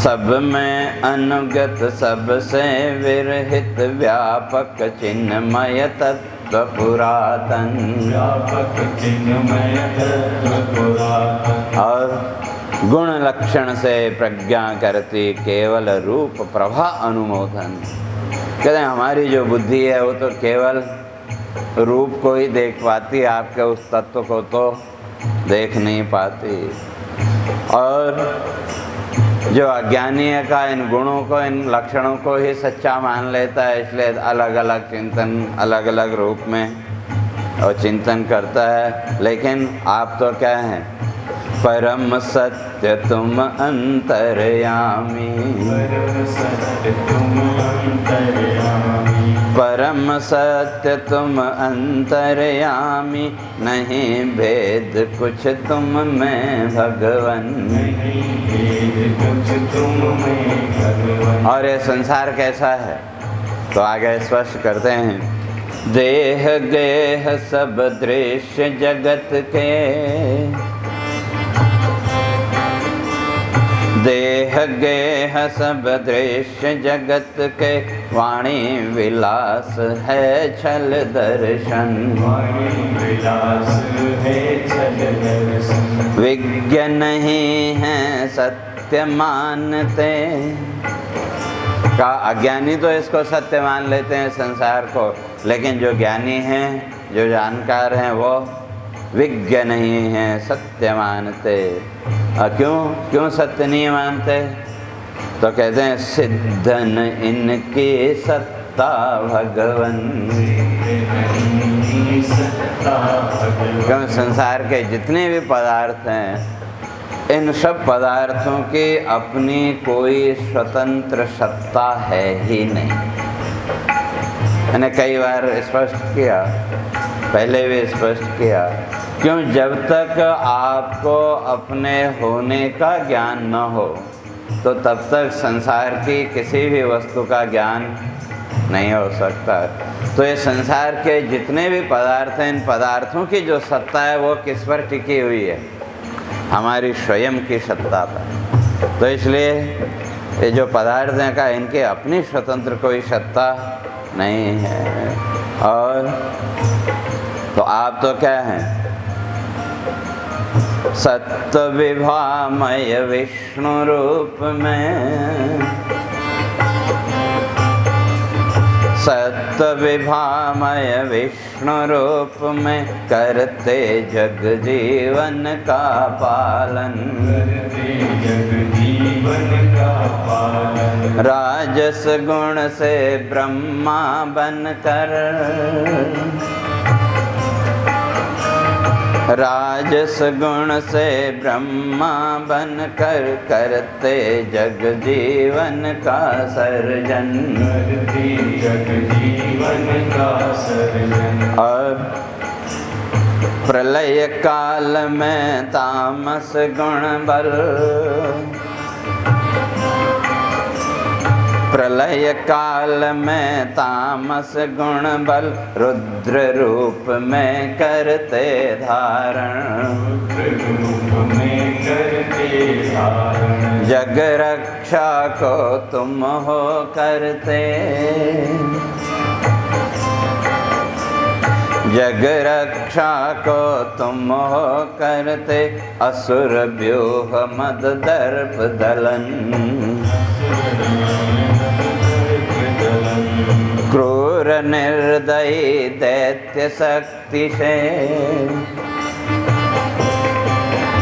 सब में अनुगत सबसे विरहित, व्यापक चिन्मय तत्व पुरातन, व्यापक चिन्मय तत्व पुरातन। और गुण लक्षण से प्रज्ञा करती केवल रूप प्रभा अनुमोदन। कहते हैं हमारी जो बुद्धि है वो तो केवल रूप को ही देख पाती, आपके उस तत्व को तो देख नहीं पाती। और जो अज्ञानी है का इन गुणों को, इन लक्षणों को ही सच्चा मान लेता है, इसलिए अलग अलग चिंतन, अलग अलग रूप में और चिंतन करता है। लेकिन आप तो क्या हैं? परम सत्य तुम अंतर्यामी, परम सत्य तुम अंतर्यामी, परम सत्य तुम अंतर्यामी, नहीं भेद कुछ तुम में भगवन, नहीं भेद कुछ तुम में भगवन। और ये संसार कैसा है तो आगे स्पष्ट करते हैं। देह गेह सब दृश्य जगत के, देह गेह सब दृश्य जगत के, वाणी विलास है छल दर्शन, वाणी विलास है छल दर्शन, विज्ञ नहीं है सत्य मानते। का अज्ञानी तो इसको सत्य मान लेते हैं संसार को, लेकिन जो ज्ञानी हैं, जो जानकार हैं, वो विज्ञ नहीं है, सत्य मानते। क्यों सत्य नहीं मानते? तो कहते हैं सिद्धन इनकी सत्ता भगवन, क्यों संसार के जितने भी पदार्थ हैं, इन सब पदार्थों की अपनी कोई स्वतंत्र सत्ता है ही नहीं। मैंने कई बार स्पष्ट किया, पहले भी स्पष्ट किया। क्यों? जब तक आपको अपने होने का ज्ञान न हो तो तब तक संसार की किसी भी वस्तु का ज्ञान नहीं हो सकता। तो ये संसार के जितने भी पदार्थ हैं, इन पदार्थों की जो सत्ता है वो किस पर टिकी हुई है? हमारी स्वयं की सत्ता पर। तो इसलिए ये जो पदार्थ हैं का इनके अपनी स्वतंत्र कोई सत्ता नहीं है। और तो आप तो क्या हैं? सत्व विभामय विष्णु रूप में, सत्व विभामय विष्णु रूप में, करते जग जीवन का पालन, करते जग जीवन का पालन, राजस गुण से ब्रह्मा बनकर, राजस गुण से ब्रह्मा बनकर, करते जग जीवन का सर्जन, करते जग जीवन का सर्जन। और प्रलय काल में तामस गुण बल, प्रलय काल में तामस गुण बल रुद्र रूप में करते धारण, रूप में करते धारण। जग रक्षा को तुम हो करते, जग रक्षा को तुम हो करते, असुर व्यूह मद दर्प दलन, क्रूर निर्दयी दैत्य शक्ति से।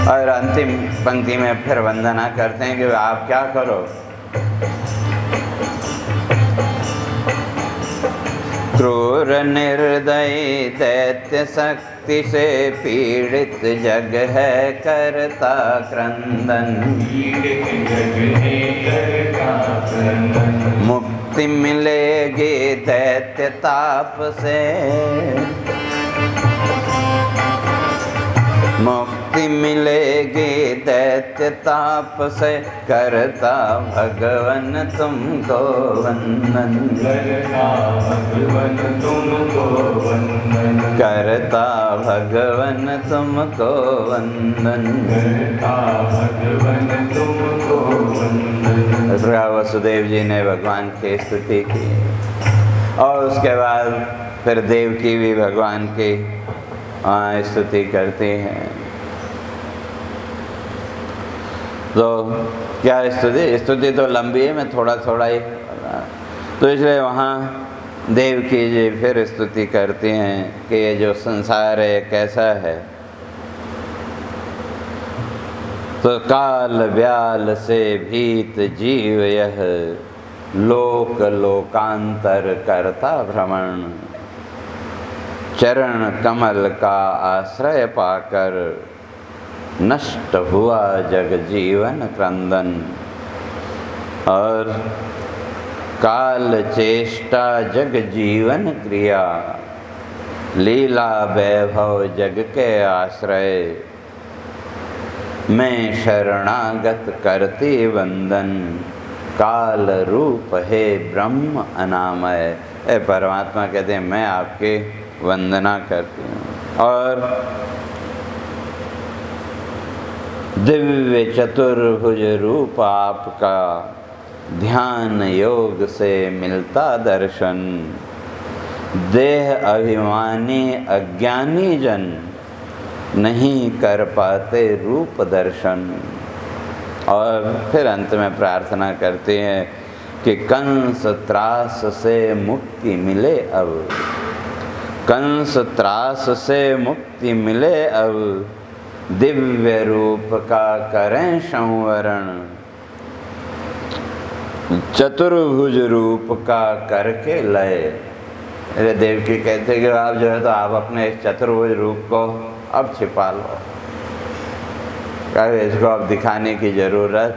और अंतिम पंक्ति में फिर वंदना करते हैं कि आप क्या करो, क्रूर निर्दयी दैत्य शक्ति से पीड़ित जग है करता क्रंदन, मुक्ति मिलेगी दैत्य ताप से, मुक्ति मिलेगी दैत्य ताप से, करता भगवन तुमको वंदन, करता भगवन तुमको वंदन, करता भगवन तुमको वंदन, करता भगवन तुमको वंदन। इस प्रकार वसुदेव जी ने भगवान की स्तुति की और उसके बाद फिर देव की भी भगवान की स्तुति करते हैं। तो क्या स्तुति तो लंबी है, मैं थोड़ा थोड़ा ही, तो इसलिए वहाँ देव की जी फिर स्तुति करते हैं कि ये जो संसार है कैसा है। तो काल व्याल से भीत जीव यह, लोक लोकांतर करता भ्रमण, चरण कमल का आश्रय पाकर, नष्ट हुआ जग जीवन क्रंदन। और काल चेष्टा जग जीवन क्रिया, लीला वैभव जग के आश्रय, मैं शरणागत करती वंदन, काल रूप है ब्रह्म अनामय। परमात्मा कहते हैं मैं आपके वंदना करती हूँ। और दिव्य चतुर्भुज रूप आपका, ध्यान योग से मिलता दर्शन, देह अभिमानी अज्ञानी जन, नहीं कर पाते रूप दर्शन। और फिर अंत में प्रार्थना करते हैं कि कंस त्रास से मुक्ति मिले अब, कंस त्रास से मुक्ति मिले अब, दिव्य रूप का करें संवरण, चतुर्भुज रूप का करके लय। अरे देव की कहते कि आप जो है तो आप अपने इस चतुर्भुज रूप को अब छिपा लो, कहे इसको अब दिखाने की जरूरत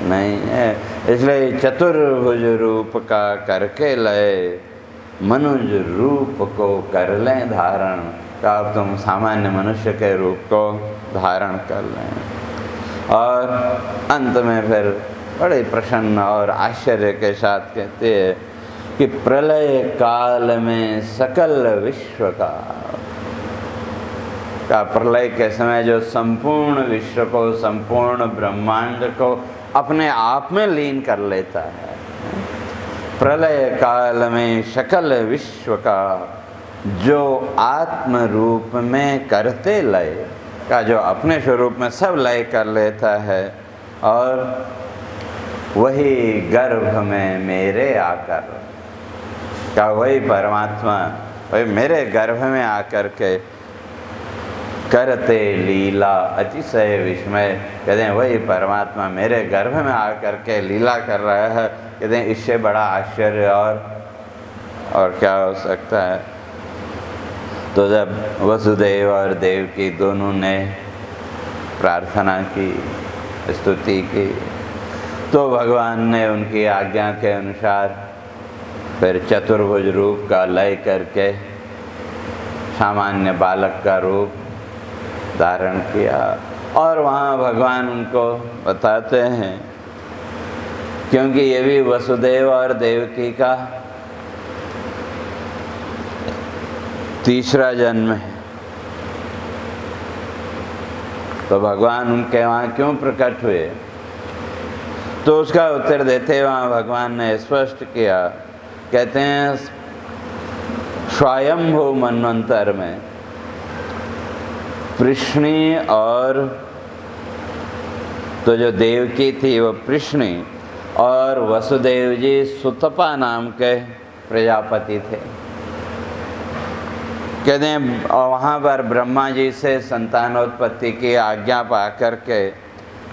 नहीं है। इसलिए चतुर्भुज रूप का करके लय, मनुज रूप को कर लें धारण, का अब तुम सामान्य मनुष्य के रूप को धारण कर लें। और अंत में फिर बड़े प्रसन्न और आश्चर्य के साथ कहते हैं कि प्रलय काल में सकल विश्व का प्रलय के समय जो संपूर्ण विश्व को, संपूर्ण ब्रह्मांड को अपने आप में लीन कर लेता है। प्रलय काल में सकल विश्व का जो आत्म रूप में करते लय का, जो अपने स्वरूप में सब लय कर लेता है, और वही गर्भ में मेरे आकर का, वही परमात्मा वही मेरे गर्भ में आकर के करते लीला अतिशय विस्मय। कहते हैं वही परमात्मा मेरे गर्भ में आकर के लीला कर रहा है। कहते हैं इससे बड़ा आश्चर्य और क्या हो सकता है। तो जब वसुदेव और देवकी दोनों ने प्रार्थना की, स्तुति की, तो भगवान ने उनकी आज्ञा के अनुसार फिर चतुर्भुज रूप का लय करके सामान्य बालक का रूप धारण किया। और वहाँ भगवान उनको बताते हैं क्योंकि ये भी वसुदेव और देवकी का तीसरा जन्म है। तो भगवान उनके वहाँ क्यों प्रकट हुए? तो उसका उत्तर देते वहाँ भगवान ने स्पष्ट किया, कहते हैं स्वयंभू मनवंतर में पृष्णी और तो जो देवकी थी वो पृष्णी और वसुदेव जी सुतपा नाम के प्रजापति थे। कहते हैं वहाँ पर ब्रह्मा जी से संतानोत्पत्ति की आज्ञा पा करके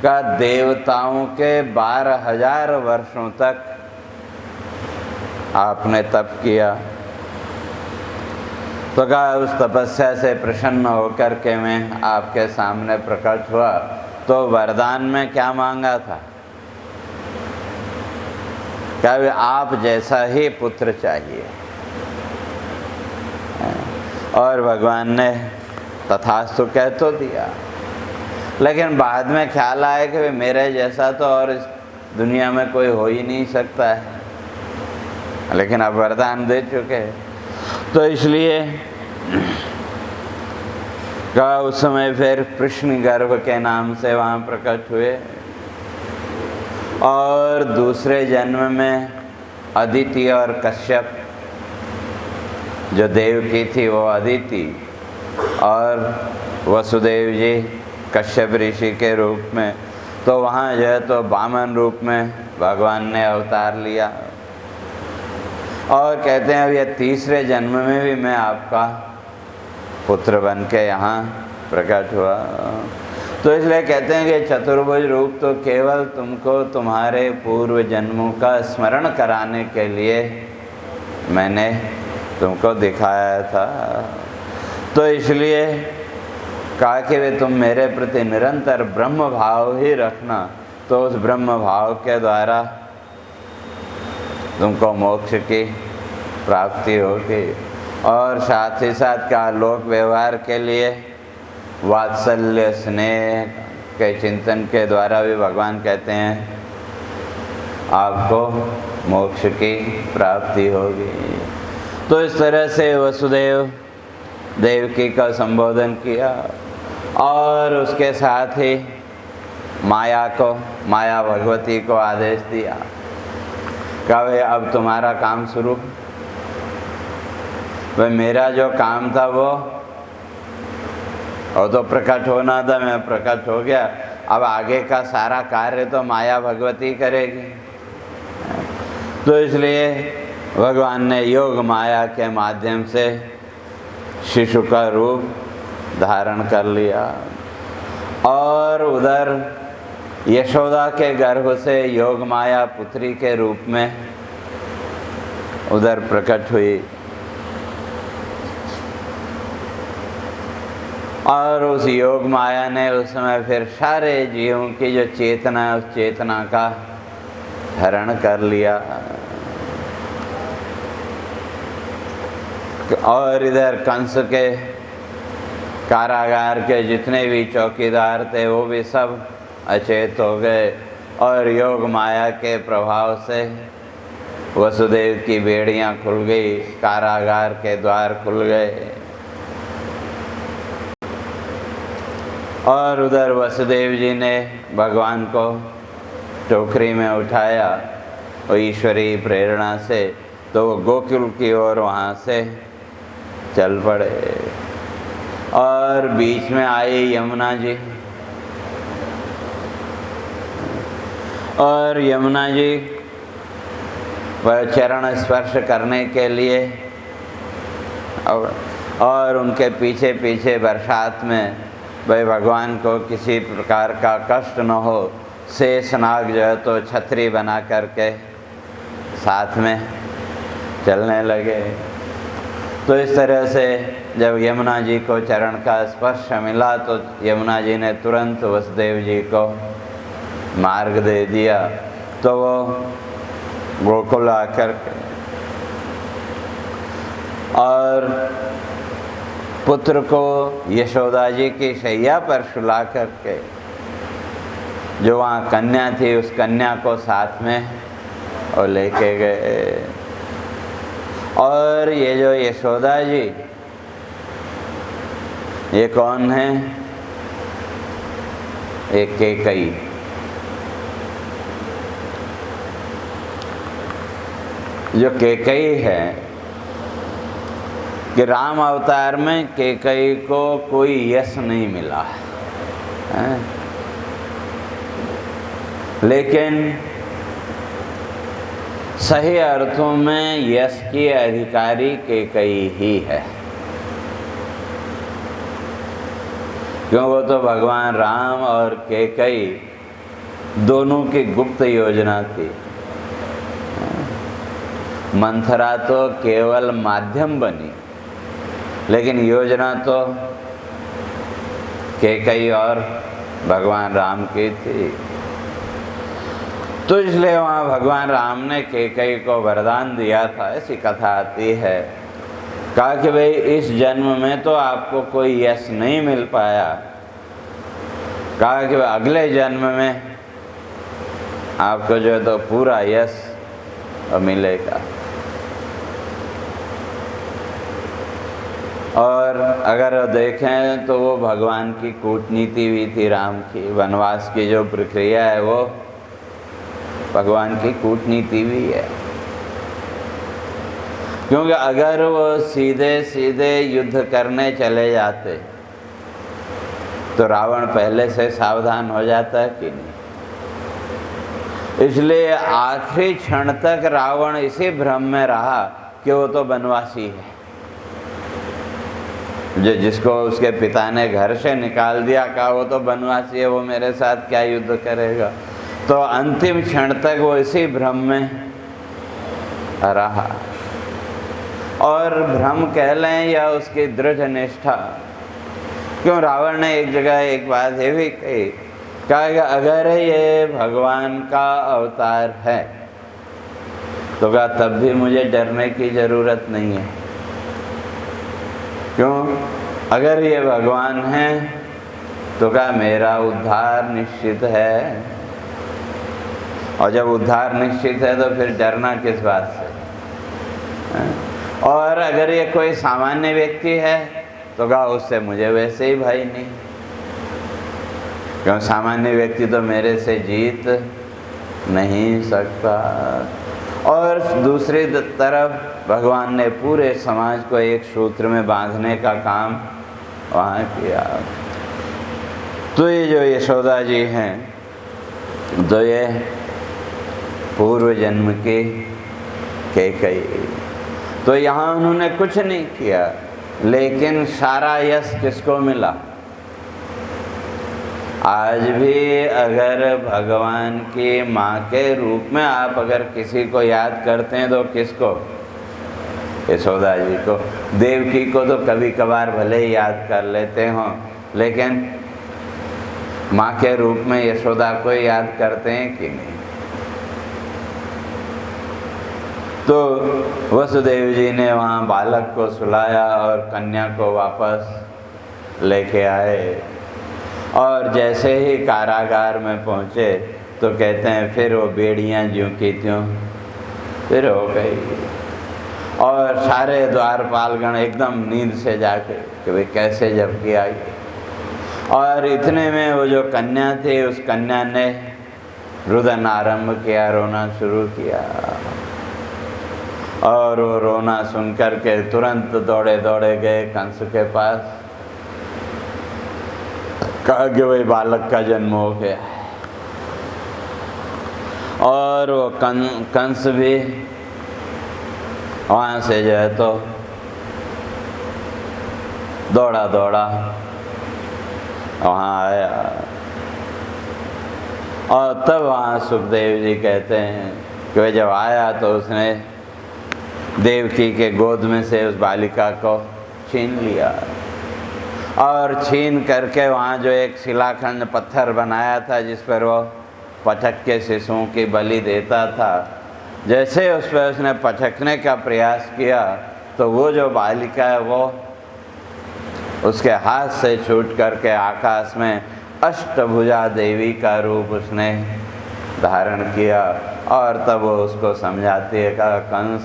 का देवताओं के 12,000 वर्षों तक आपने तप किया। तो कहा उस तपस्या से प्रसन्न होकर के मैं आपके सामने प्रकट हुआ। तो वरदान में क्या मांगा था? क्या आप जैसा ही पुत्र चाहिए, और भगवान ने तथास्तु कह तो दिया। लेकिन बाद में ख्याल आया कि मेरे जैसा तो और इस दुनिया में कोई हो ही नहीं सकता है, लेकिन अब वरदान दे चुके। तो इसलिए का उस समय फिर कृष्ण गर्भ के नाम से वहाँ प्रकट हुए। और दूसरे जन्म में अदिति और कश्यप, जो देवकी थी वो अदिति और वसुदेव जी कश्यप ऋषि के रूप में। तो वहाँ जो है तो वामन रूप में भगवान ने अवतार लिया। और कहते हैं अब यह तीसरे जन्म में भी मैं आपका पुत्र बन के यहाँ प्रकट हुआ। तो इसलिए कहते हैं कि चतुर्भुज रूप तो केवल तुमको तुम्हारे पूर्व जन्मों का स्मरण कराने के लिए मैंने तुमको दिखाया था। तो इसलिए कहा कि वे तुम मेरे प्रति निरंतर ब्रह्म भाव ही रखना, तो उस ब्रह्म भाव के द्वारा तुमको मोक्ष की प्राप्ति होगी। और साथ ही साथ का लोक व्यवहार के लिए वात्सल्य स्नेह के चिंतन के द्वारा भी भगवान कहते हैं आपको मोक्ष की प्राप्ति होगी। तो इस तरह से वसुदेव देवकी का संबोधन किया और उसके साथ ही माया भगवती को आदेश दिया, कहा अब तुम्हारा काम शुरू। भाई मेरा जो काम था वो तो प्रकट होना था, मैं प्रकट हो गया। अब आगे का सारा कार्य तो माया भगवती करेगी। तो इसलिए भगवान ने योग माया के माध्यम से शिशु का रूप धारण कर लिया और उधर यशोदा के गर्भ से योग माया पुत्री के रूप में उधर प्रकट हुई। और उस योग माया ने उस समय फिर सारे जीवों की जो चेतना है उस चेतना का हरण कर लिया। और इधर कंस के कारागार के जितने भी चौकीदार थे वो भी सब अचेत हो गए। और योग माया के प्रभाव से वसुदेव की बेड़ियां खुल गई, कारागार के द्वार खुल गए। और उधर वसुदेव जी ने भगवान को टोकरी में उठाया और ईश्वरीय प्रेरणा से तो वो गोकुल की ओर वहाँ से चल पड़े। और बीच में आई यमुना जी, और यमुना जी वह चरण स्पर्श करने के लिए और उनके पीछे पीछे बरसात में भाई भगवान को किसी प्रकार का कष्ट न हो, शेषनाग जो है तो छतरी बना करके साथ में चलने लगे। तो इस तरह से जब यमुना जी को चरण का स्पर्श मिला तो यमुना जी ने तुरंत वसुदेव जी को मार्ग दे दिया। तो वो गोकुल आकर और पुत्र को यशोदा जी की शैया पर सुला करके जो वहाँ कन्या थी उस कन्या को साथ में और लेके गए। और ये जो यशोदा जी, ये कौन है? एक कैकई। जो कैकई है कि राम अवतार में कैकई को कोई यश नहीं मिला है, लेकिन सही अर्थों में यश की अधिकारी कैकई ही है, क्यों? वो तो भगवान राम और कैकई दोनों की गुप्त योजना थी। मंथरा तो केवल माध्यम बनी, लेकिन योजना तो कैकई और भगवान राम की थी। तो इसलिए वहाँ भगवान राम ने कैकई को वरदान दिया था, ऐसी कथा आती है। कहा कि भाई इस जन्म में तो आपको कोई यश नहीं मिल पाया, कहा कि अगले जन्म में आपको जो है तो पूरा यश मिलेगा। और अगर देखें तो वो भगवान की कूटनीति भी थी राम की, वनवास की जो प्रक्रिया है वो भगवान की कूटनीति भी है। क्योंकि अगर वो सीधे सीधे युद्ध करने चले जाते तो रावण पहले से सावधान हो जाता है कि नहीं। इसलिए आखिरी क्षण तक रावण इसी भ्रम में रहा कि वो तो वनवासी है, जो जिसको उसके पिता ने घर से निकाल दिया, कहा वो तो वनवासी है, वो मेरे साथ क्या युद्ध करेगा। तो अंतिम क्षण तक वो इसी भ्रम में रहा। और भ्रम कह लें या उसकी दृढ़ निष्ठा, क्यों? रावण ने एक जगह एक बात ये भी कही, कहा कि अगर ये भगवान का अवतार है तो कहा तब भी मुझे डरने की ज़रूरत नहीं है। क्यों? अगर ये भगवान है तो कहा मेरा उद्धार निश्चित है, और जब उद्धार निश्चित है तो फिर डरना किस बात से? और अगर ये कोई सामान्य व्यक्ति है तो कहा उससे मुझे वैसे ही भय नहीं, क्यों? सामान्य व्यक्ति तो मेरे से जीत नहीं सकता। और दूसरी तरफ भगवान ने पूरे समाज को एक सूत्र में बांधने का काम वहाँ किया। तो ये जो यशोदा जी हैं, तो ये पूर्व जन्म के कैकई, तो यहाँ उन्होंने कुछ नहीं किया, लेकिन सारा यश किसको मिला? आज भी अगर भगवान की माँ के रूप में आप अगर किसी को याद करते हैं तो किसको? यशोदा जी को। देवकी को तो कभी कभार भले ही याद कर लेते हों, लेकिन माँ के रूप में यशोदा को याद करते हैं कि नहीं? तो वसुदेव जी ने वहाँ बालक को सुलाया और कन्या को वापस लेके आए, और जैसे ही कारागार में पहुँचे तो कहते हैं फिर वो बेड़ियाँ ज्यों की त्यों फिर हो गई। और सारे द्वारपालगण एकदम नींद से जाके कि भाई कैसे झपकी आई। और इतने में वो जो कन्या थी, उस कन्या ने रुदन आरंभ किया, रोना शुरू किया। और वो रोना सुन कर के तुरंत दौड़े दौड़े गए कंस के पास, कहा कि भाई बालक का जन्म हो गया है। और वो कंस भी वहाँ से जो है तो दौड़ा दौड़ा वहाँ आया। और तब वहाँ सुखदेव जी कहते हैं कि वह जब आया तो उसने देवकी के गोद में से उस बालिका को छीन लिया, और छीन करके वहाँ जो एक शिलाखंड पत्थर बनाया था जिस पर वो पटक के शिशुओं की बलि देता था, जैसे उस पर उसने पटकने का प्रयास किया तो वो जो बालिका है वो उसके हाथ से छूट करके आकाश में अष्टभुजा देवी का रूप उसने धारण किया। और तब वो उसको समझाती है, कहा कंस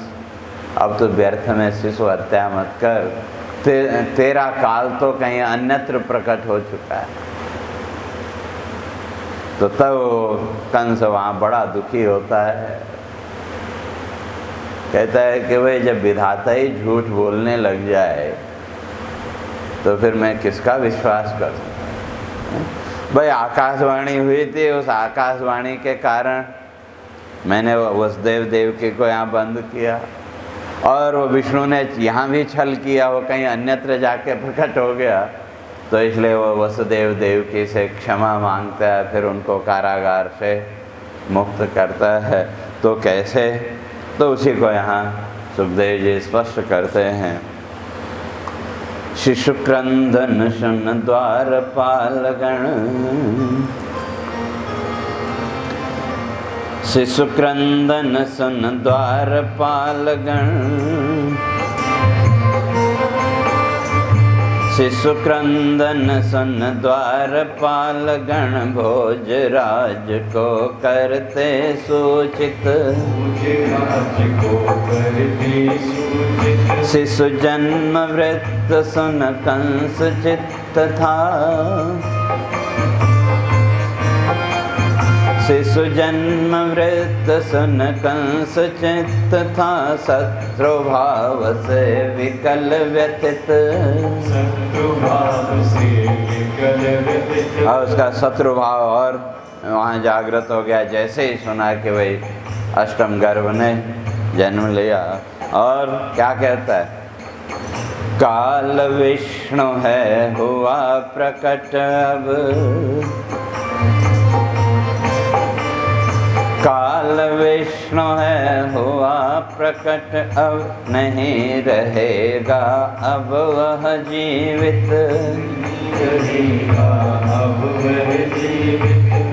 अब तो व्यर्थ में शिशु हत्या मत कर, तेरा काल तो कहीं अन्यत्र प्रकट हो चुका है। तो तब कंस वहाँ बड़ा दुखी होता है, कहता है कि भाई जब विधाता ही झूठ बोलने लग जाए तो फिर मैं किसका विश्वास कर सकता हूँ। भाई आकाशवाणी हुई थी, उस आकाशवाणी के कारण मैंने वसुदेव देवकी को यहाँ बंद किया, और वो विष्णु ने यहाँ भी छल किया, वो कहीं अन्यत्र जाके प्रकट हो गया, तो इसलिए वो वसुदेव देवकी से क्षमा मांगता है, फिर उनको कारागार से मुक्त करता है। तो कैसे, तो उसी को यहाँ सुखदेव जी स्पष्ट करते हैं। शिशुक्रंदन शन द्वारपालगण, शिशुक्रंदन सन द्वारपालगण, शिशुक्रंदन सन द्वारपालगण, भोजराज को करते सूचित, शिशु जन्म वृत्त सुन कंस चित्त था, शिशु जन्म वृत्त सुन कंस चित्त था, शत्रु भाव से विकल व्यथित, और उसका शत्रु भाव और वहाँ जागृत हो गया जैसे ही सुना कि भाई अष्टम गर्भ ने जन्म लिया। और क्या कहता है, काल विष्णु है हुआ प्रकट अब, काल विष्णु है हुआ प्रकट, अब नहीं रहेगा अब वह जीवित,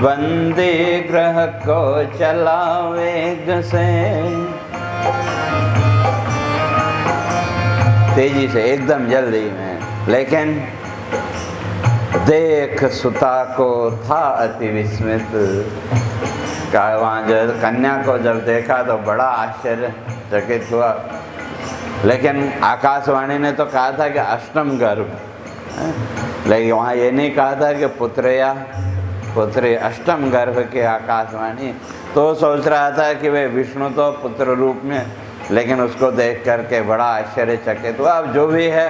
बंदी ग्रह को चला वेग से, तेजी से एकदम जल्दी में, लेकिन देख सुता को था अति विस्मित, का वहाँ जो कन्या को जब देखा तो बड़ा आश्चर्यचकित हुआ, लेकिन आकाशवाणी ने तो कहा था कि अष्टम गर्भ, लेकिन वहाँ ये नहीं कहा था कि पुत्र या पुत्री, अष्टम गर्भ की आकाशवाणी। तो सोच रहा था कि वे विष्णु तो पुत्र रूप में, लेकिन उसको देख करके बड़ा आश्चर्यचकित हुआ। अब जो भी है,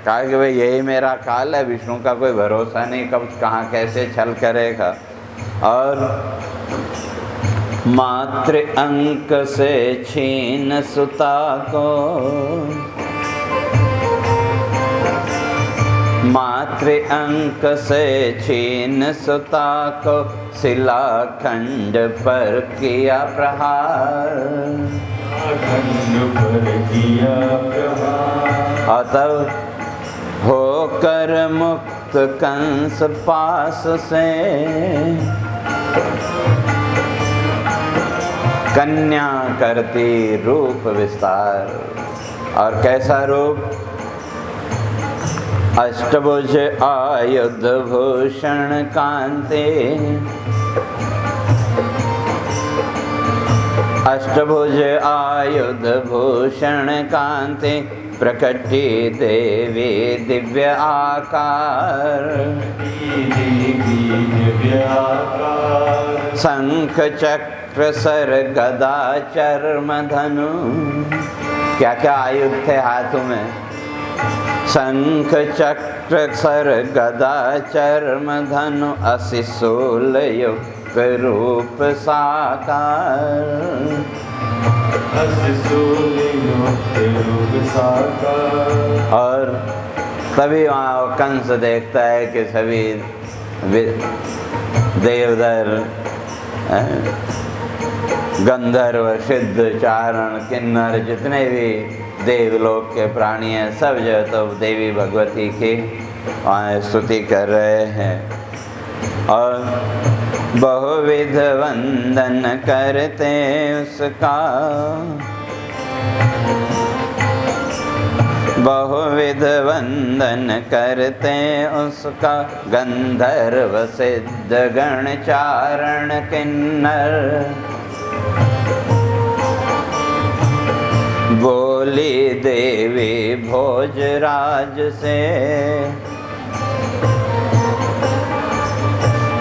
कहा कि भाई यही मेरा काल है, विष्णु का कोई भरोसा नहीं, कब कहाँ कैसे छल करेगा। और मातृ अंक से छीन सुता को, मातृ अंक से छीन सुता को, शिलाखंड पर किया प्रहार, और तब होकर मुक्त कंस पास से, कन्या करती रूप विस्तार। और कैसा रूप, अष्टभुज आयुध भूषण कांते, अष्टभुज आयुध भूषण कांते, प्रकटी देवी दिव्य आकार, शंख चक्र सर गदा चर्म धनु, क्या क्या आयुध थे हाथों में, शंख चक्र सर गदा चर्म धनु, असी शूल युक्त रूप साकार, और तभी वहाँ कंस देखता है कि सभी देवदर, गंधर्व, सिद्ध, चारण, किन्नर, जितने भी देवलोक के प्राणी हैं, सब जो तो देवी भगवती की वहाँ स्तुति कर रहे हैं। और बहुविध वंदन करते उसका, बहुविध वंदन करते उसका, गंधर्व सिद्ध गण चारण किन्नर, बोली देवी भोजराज से,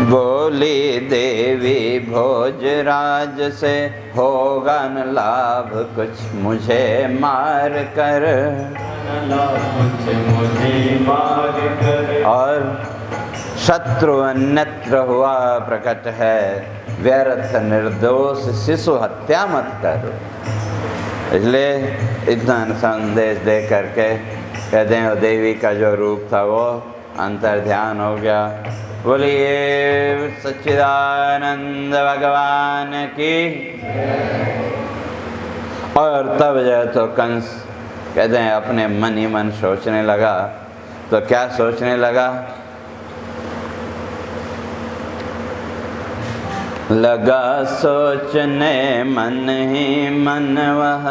बोली देवी भोजराज से, होगा न लाभ कुछ मुझे मार कर, कुछ मुझे मार कर। और शत्रु अन्यत्र हुआ प्रकट है, व्यर्थ निर्दोष शिशु हत्या मत करो। इसलिए इतना संदेश दे करके कहते हैं देवी का जो रूप था वो अंतर ध्यान हो गया। बोलिए सच्चिदानंद भगवान की। और तब जो तो कंस कहते हैं अपने मन ही मन सोचने लगा। तो क्या सोचने लगा? लगा सोचने मन ही मन वह,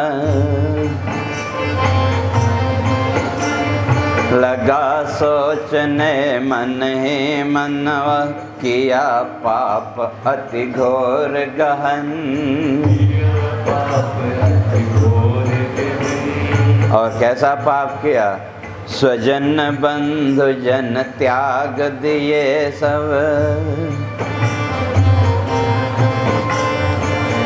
लगा सोचने मन ही मन वह, किया पाप अति घोर गहन। और कैसा पाप किया? स्वजन बंधु जन त्याग दिए सब,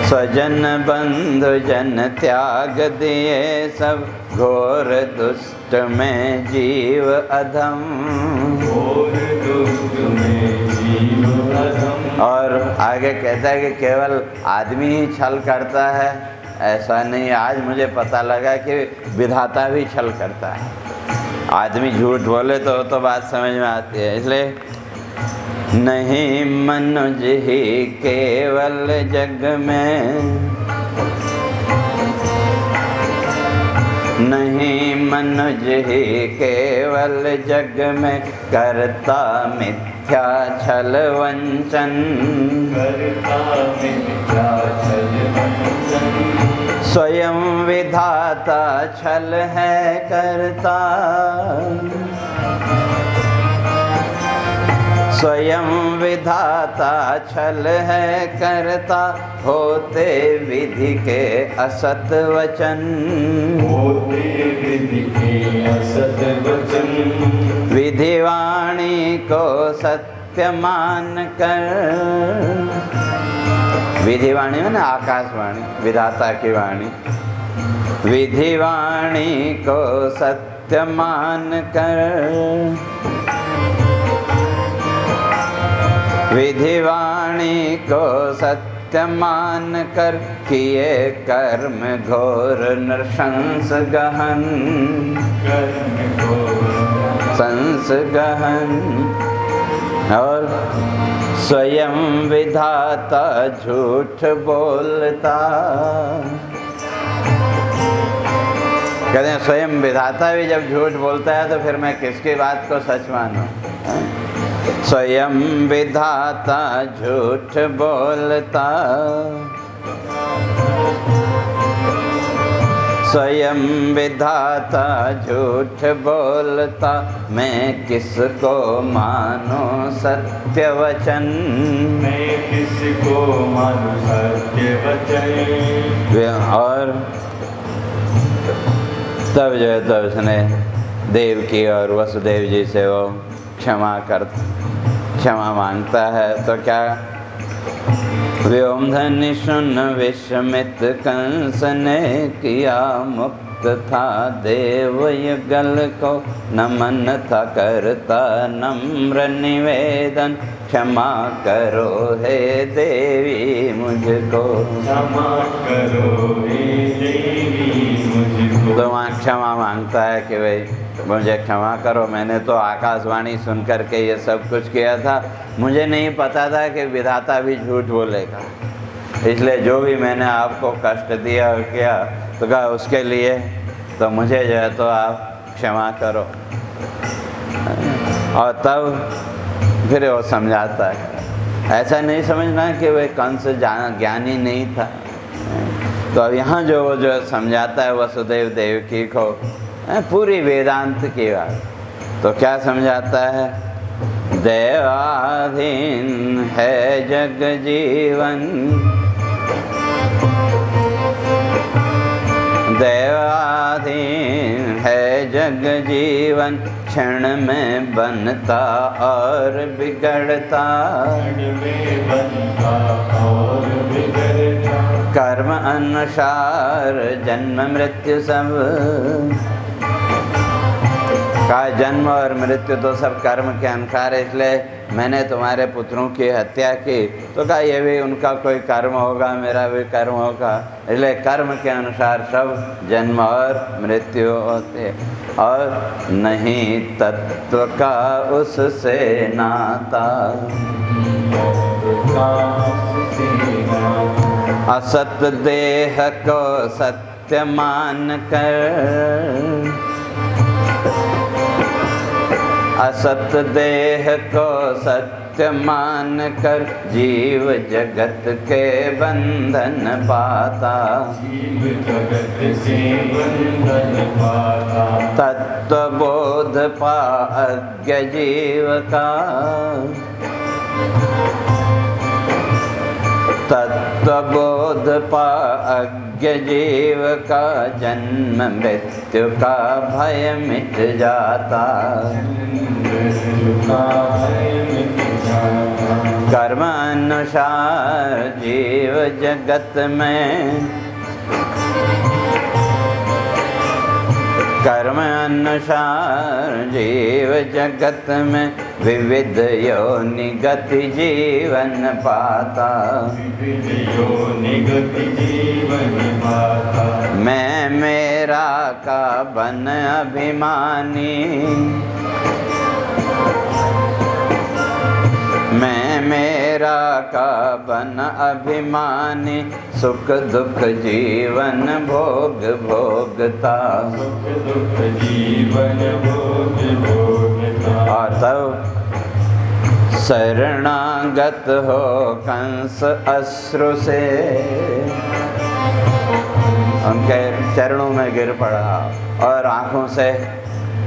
स्वजन बंधु जन त्याग दिए सब, घोर दुष्ट में जीव अधम, घोर दुष्ट में जीव अधम। और आगे कहता है कि केवल आदमी ही छल करता है, ऐसा नहीं। आज मुझे पता लगा कि विधाता भी छल करता है। आदमी झूठ बोले तो बात समझ में आती है। इसलिए नहीं मनुज ही केवल जग में, नहीं मनुज ही केवल जग में, करता मिथ्या छल वंचन, करता मिथ्या छल वंचन। स्वयं विधाता छल है करता, स्वयं विधाता छल है करता, होते विधि के असत वचन, होते विधि के असत वचन। विधिवाणी को सत्य मान कर, विधिवाणी में ना आकाशवाणी, विधाता की वाणी, विधिवाणी को सत्य मान कर, विधिवाणी को सत्य मान कर, किए कर्म घोर नृशंस गहन, कर्म घोर संस गहन। और स्वयं विधाता झूठ बोलता, कहते हैं स्वयं विधाता भी जब झूठ बोलता है तो फिर मैं किसकी बात को सच मानूं? स्वयं विधाता झूठ बोलता, स्वयं विधाता झूठ बोलता, मैं किसको मानूं सत्य वचन, मैं किसको मानूं सत्य वचन। और तब जो है तो उसने देवकी और वसुदेव जी से वो क्षमा मांगता है। तो क्या? व्योमधनि सुन विस्मित कंस ने किया मुक्त था देव युगल को, नमन था करता नम्र निवेदन, क्षमा करो हे देवी मुझको, क्षमा करो हे देवी मुझको। तो वहाँ क्षमा मांगता है कि भाई मुझे क्षमा करो, मैंने तो आकाशवाणी सुन करके ये सब कुछ किया था, मुझे नहीं पता था कि विधाता भी झूठ बोलेगा, इसलिए जो भी मैंने आपको कष्ट दिया और किया तो कहा उसके लिए तो मुझे जो है तो आप क्षमा करो। और तब फिर वो समझाता है। ऐसा नहीं समझना कि वह कंस ज्ञानी नहीं था। तो अब यहाँ जो समझाता है वसुदेव देवकी को पूरी वेदांत की बात, तो क्या समझाता है? देवाधीन है जग जीवन, दैवाधीन है जग जीवन, क्षण में बनता और बिगड़ता, में बनता और बिगड़ता। कर्म अनुसार जन्म मृत्यु सब का, जन्म और मृत्यु तो सब कर्म के अनुसार, इसलिए मैंने तुम्हारे पुत्रों की हत्या की तो कहा ये भी उनका कोई कर्म होगा, मेरा भी कर्म होगा, इसलिए कर्म के अनुसार सब जन्म और मृत्यु होते, और नहीं तत्व का उससे नाता, असत देह को सत्य मान कर, असत देह को सत्य मान कर जीव जगत के बंधन पाता, जीव जगत से बंधन पाता। तत्व बोध पा अज्ञ जीव का, तत्व बोध पा अज्ञ जीव का, जन्म मृत्यु का भय मिट जाता, कर्म अनुसार जीव जगत में, कर्म अनुसार जीव जगत में विविध योनि गति जीवन पाता, विविध योनि गति जीवन पाता। मैं मेरा का बन अभिमानी, मैं मेरा का बन अभिमानी, सुख दुख जीवन भोग भोगता, सुख दुख जीवन भोग भोगता। और तब शरणागत हो कंस अश्रु से, उनके चरणों में गिर पड़ा और आँखों से,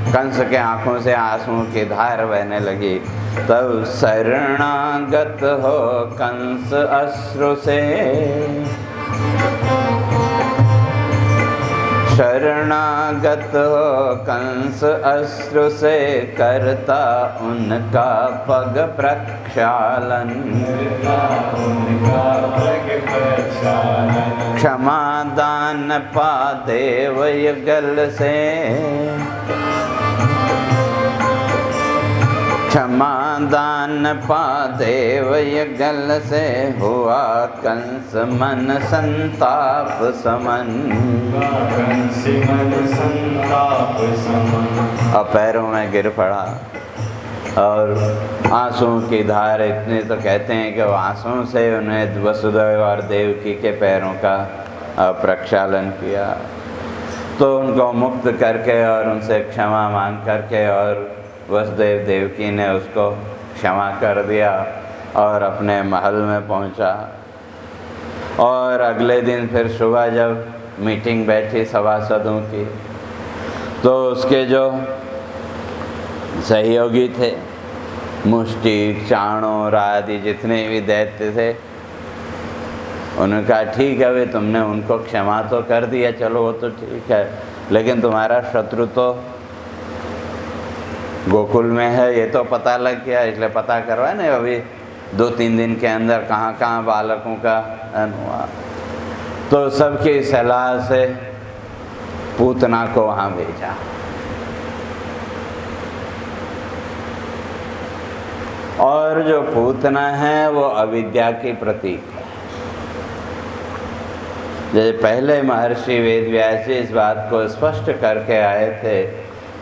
कंस के आँखों से आंसुओं की धार बहने लगी। तब शरणागत हो कंस अश्रु से, शरणागत हो कंस अश्रु से, करता उनका पग प्रक्षालन, उनका पग प्रक्षालन। क्षमा दान पा देव युगल से, क्षमा दान पा देव युगल से, हुआ कंस मन संताप समन, कंस मन संताप समन। और पैरों में गिर पड़ा और आंसुओं की धार इतनी, तो कहते हैं कि वो आंसुओं से उन्हें वसुदेव और देवकी के पैरों का प्रक्षालन किया। तो उनको मुक्त करके और उनसे क्षमा मांग करके और वसुदेव देवकी ने उसको क्षमा कर दिया और अपने महल में पहुंचा। और अगले दिन फिर सुबह जब मीटिंग बैठी सभासदों की, तो उसके जो सहयोगी थे, मुष्टिक, चाणूर आदि जितने भी दैत्य थे, उन्होंने कहा ठीक है भाई, तुमने उनको क्षमा तो कर दिया, चलो वो तो ठीक है, लेकिन तुम्हारा शत्रु तो गोकुल में है, ये तो पता लग गया, इसलिए पता करवाए ना अभी 2-3 दिन के अंदर कहाँ कहाँ बालकों का हुआ। तो सबकी सलाह से पूतना को वहाँ भेजा। और जो पूतना है वो अविद्या की प्रतीक है। जैसे पहले महर्षि वेदव्यास जी इस बात को स्पष्ट करके आए थे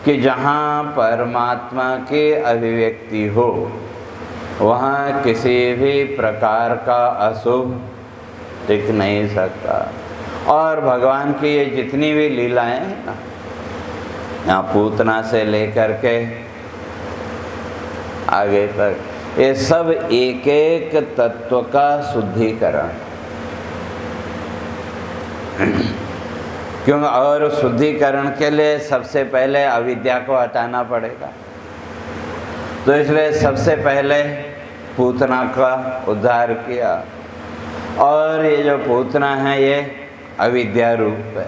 कि जहाँ परमात्मा की अभिव्यक्ति हो वहाँ किसी भी प्रकार का अशुभ टिक नहीं सकता। और भगवान की ये जितनी भी लीलाएं हैं ना, यहाँ पूतना से लेकर के आगे तक, ये सब एक एक तत्व का शुद्धिकरण। क्यों? और शुद्धिकरण के लिए सबसे पहले अविद्या को हटाना पड़ेगा, तो इसलिए सबसे पहले पूतना का उद्धार किया। और ये जो पूतना है ये अविद्या रूप है,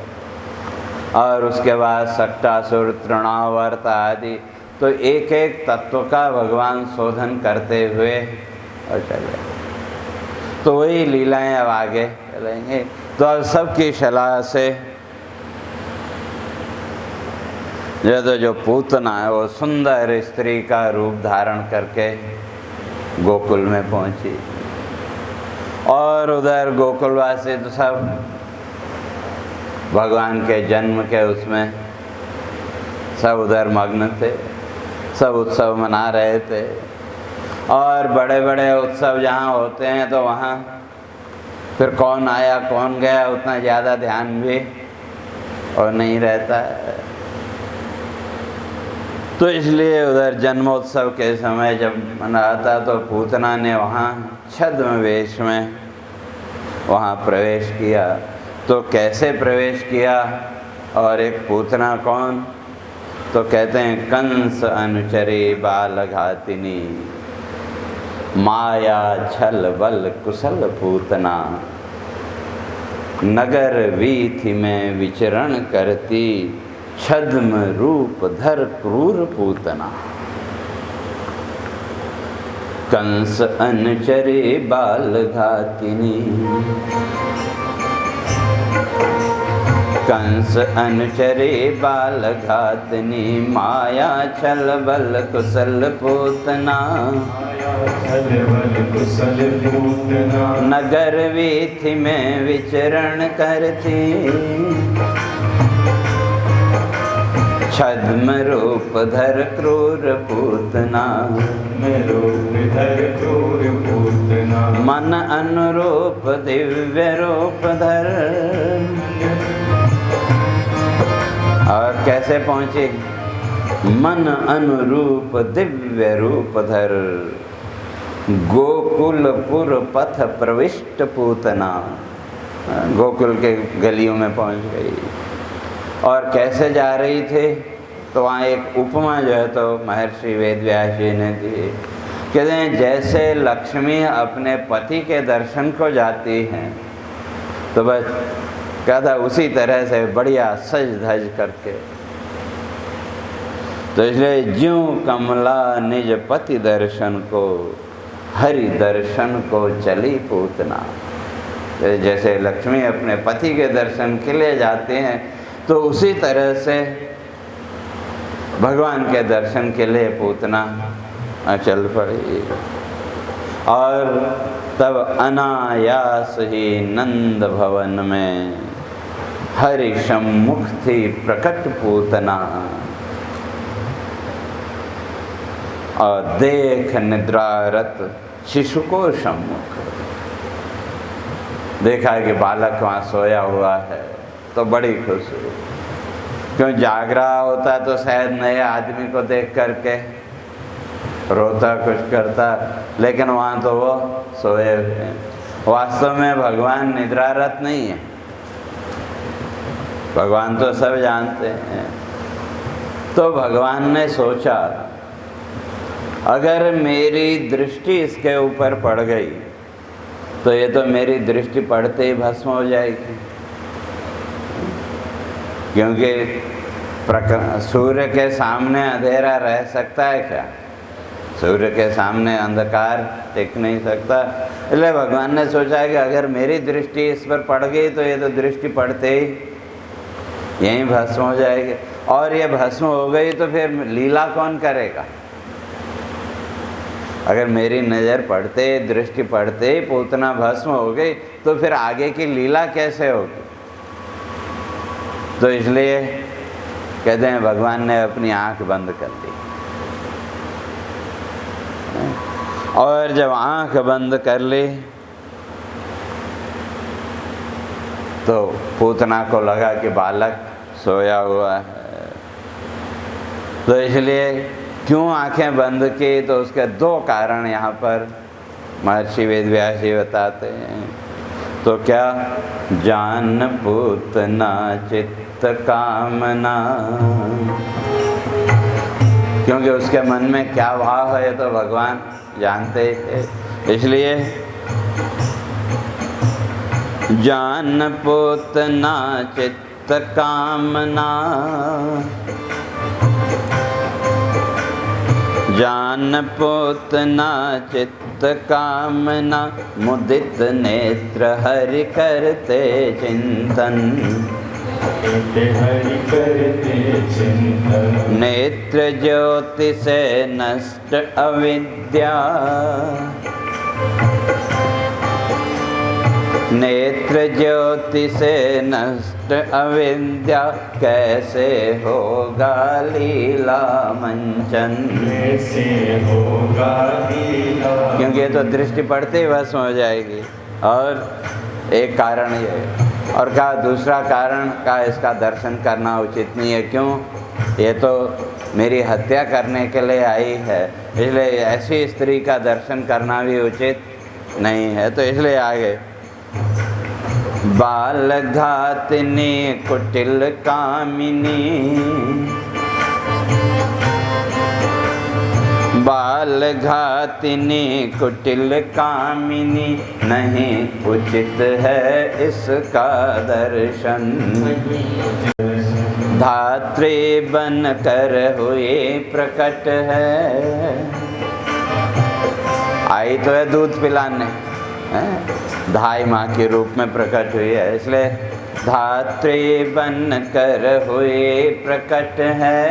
और उसके बाद सक्टासुर, तृणावर्त आदि, तो एक एक तत्व का भगवान शोधन करते हुए और चले। तो वही लीलाएं अब आगे चलेंगे। तो अब सबकी सलाह से जो पूतना है वो सुंदर स्त्री का रूप धारण करके गोकुल में पहुंची, और उधर गोकुलवासी तो सब भगवान के जन्म के उसमें सब उधर मग्न थे, सब उत्सव मना रहे थे। और बड़े बड़े उत्सव जहाँ होते हैं तो वहाँ फिर कौन आया कौन गया उतना ज़्यादा ध्यान भी और नहीं रहता है। तो इसलिए उधर जन्मोत्सव के समय जब मनाता तो पूतना ने वहाँ छद्म वेश में वहाँ प्रवेश किया। तो कैसे प्रवेश किया, और एक पूतना कौन, तो कहते हैं कंस अनुचरी बाल घातिनी, माया छल बल कुशल पूतना, नगर वीथि में विचरण करती, छद्म रूप धर क्रूर पूतना। कंस अनुचरी बाल घातिनी, कंस अनुचरी बाल घातिनी, माया छल बल कुशल पूतना, नगर वीथि में विचरण करती, छद्म रूप धर क्रूर पूतना, रूप धर क्रूर पूतना, मन अनुरूप दिव्य रूप धर। और कैसे पहुंचे, मन अनुरूप दिव्य रूप धर, गोकुलपुर पथ प्रविष्ट पूतना, गोकुल के गलियों में पहुंच गई। और कैसे जा रही थे, तो वहाँ एक उपमा जो है तो महर्षि वेदव्यास जी ने दी। कहते हैं जैसे लक्ष्मी अपने पति के दर्शन को जाती हैं, तो बस कहता उसी तरह से बढ़िया सज धज करके। तो इसलिए ज्यों कमला निज पति दर्शन को, हरि दर्शन को चली पूतना। जैसे लक्ष्मी अपने पति के दर्शन के लिए जाते हैं, तो उसी तरह से भगवान के दर्शन के लिए पूतना चल पड़ी। और तब अनायास ही नंद भवन में हरि सम्मुख थी प्रकट पूतना, और देख निद्रारत शिशु को सम्मुख। देखा कि बालक वहाँ सोया हुआ है तो बड़ी खुश हुई, क्यों जाग रहा होता तो शायद नए आदमी को देख करके रोता कुछ करता, लेकिन वहाँ तो वो सोए हुए हैं। वास्तव में भगवान निद्रारत नहीं है, भगवान तो सब जानते हैं। तो भगवान ने सोचा अगर मेरी दृष्टि इसके ऊपर पड़ गई तो ये तो मेरी दृष्टि पड़ते ही भस्म हो जाएगी, क्योंकि सूर्य के सामने अंधेरा रह सकता है क्या? सूर्य के सामने अंधकार टिक नहीं सकता। इसलिए भगवान ने सोचा कि अगर मेरी दृष्टि इस पर पड़ गई तो ये तो दृष्टि पड़ते ही यहीं भस्म हो जाएगी, और ये भस्म हो गई तो फिर लीला कौन करेगा? अगर मेरी नज़र पड़ते, दृष्टि पड़ते ही पूतना भस्म हो गई तो फिर आगे की लीला कैसे होगी? तो इसलिए कहते हैं भगवान ने अपनी आंख बंद कर दी, और जब आंख बंद कर ली तो पूतना को लगा कि बालक सोया हुआ है। तो इसलिए क्यों आंखें बंद की, तो उसके दो कारण यहाँ पर महर्षि वेदव्यास जी बताते हैं। तो क्या, जान पूतना चित्त कामना, क्योंकि उसके मन में क्या भाव है तो भगवान जानते थे। इसलिए जान पूतना चित्त चित्त कामना, जान पूतना चित्त कामना, मुदित नेत्र हरि करते चिंतन। हरि करते चिंतन, नेत्र ज्योति से नष्ट अविद्या, नेत्र ज्योति से नष्ट अविद्या, कैसे होगा लीला मंचन। कैसे होगा लीला, क्योंकि ये तो दृष्टि पड़ते ही भस्म हो जाएगी। और एक कारण ये, और कहा दूसरा कारण का इसका दर्शन करना उचित नहीं है। क्यों? ये तो मेरी हत्या करने के लिए आई है, इसलिए ऐसी स्त्री का दर्शन करना भी उचित नहीं है। तो इसलिए आगे बाल घातिनी कुटिल कामिनी, बाल घातिनी कुटिल कामिनी, नहीं उचित है इसका दर्शन। धात्री बन कर हुए प्रकट है, आई तो है दूध पिलाने, धाई माँ के रूप में प्रकट हुई है, इसलिए धात्री बन कर हुए प्रकट है।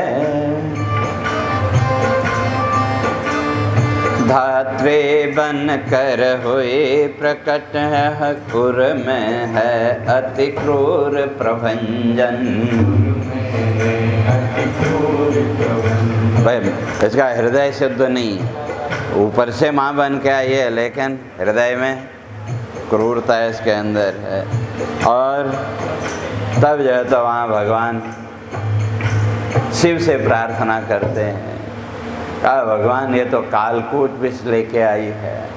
धात्री बन कर हुए प्रकट है, खुर में है अति क्रूर प्रभंजन। भाई इसका हृदय शुद्ध नहीं है, ऊपर से माँ बन के आई है लेकिन हृदय में क्रूरता इसके अंदर है। और तब जो है तो वहाँ भगवान शिव से प्रार्थना करते हैं, कहा भगवान ये तो कालकूट विष लेके आई है,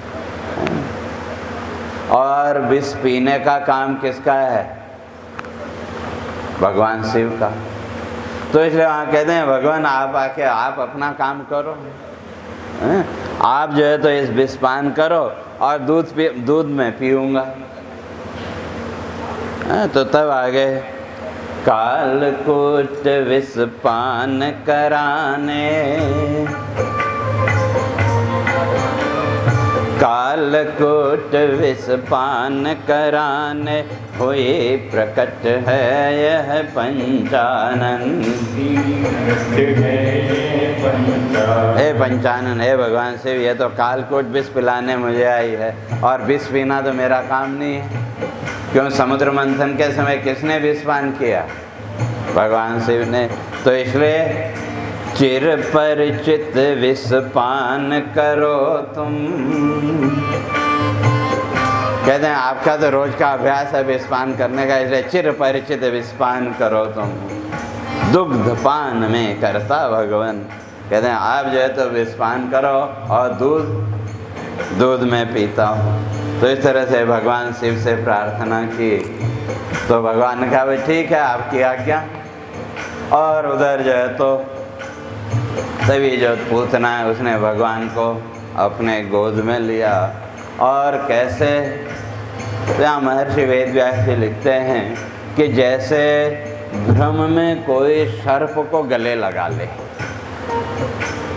और विष पीने का काम किसका है? भगवान शिव का। तो इसलिए वहाँ कहते हैं भगवान आप आके आप अपना काम करो, आप जो है तो इस विष पान करो और दूध में पीऊँगा। तो तब आगे कालकूट विष पान कराने, कालकूट विष पान कराने, हुए प्रकट है यह पंचानन। हे पंचानन, हे भगवान शिव, ये तो कालकूट विष पिलाने मुझे आई है, और विष पीना तो मेरा काम नहीं है। क्यों? समुद्र मंथन के समय किसने विष पान किया? भगवान शिव ने। तो इसलिए चिर परिचित विष पान करो तुम। कहते हैं आपका तो रोज का अभ्यास है विष पान करने का, इसलिए चिर परिचित विष पान करो तुम। दुग्ध पान में करता भगवान, कहते हैं आप जो है तो विष पान करो और दूध में पीता हूँ। तो इस तरह से भगवान शिव से प्रार्थना की, तो भगवान ने कहा भाई ठीक है आपकी आज्ञा। और उधर जो है तो तभी जो पूतना है उसने भगवान को अपने गोद में लिया। और कैसे? यहाँ महर्षि वेदव्यास जी लिखते हैं कि जैसे भ्रम में कोई सर्प को गले लगा ले,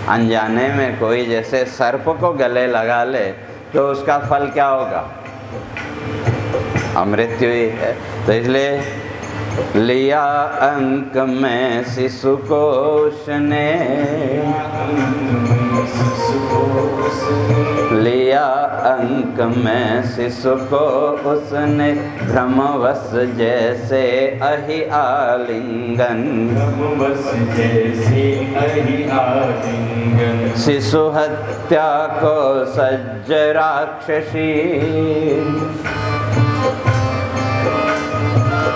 अनजाने में कोई जैसे सर्प को गले लगा ले तो उसका फल क्या होगा? अमृत्यु ही है। तो इसलिए लिया अंक में शिशु को उसने, लिया अंक में शिशु को उसने, भ्रमवश जैसे अहि आलिंगन, भ्रमवश जैसे अहि आलिंगन। शिशु हत्या को सज्ज राक्षसी,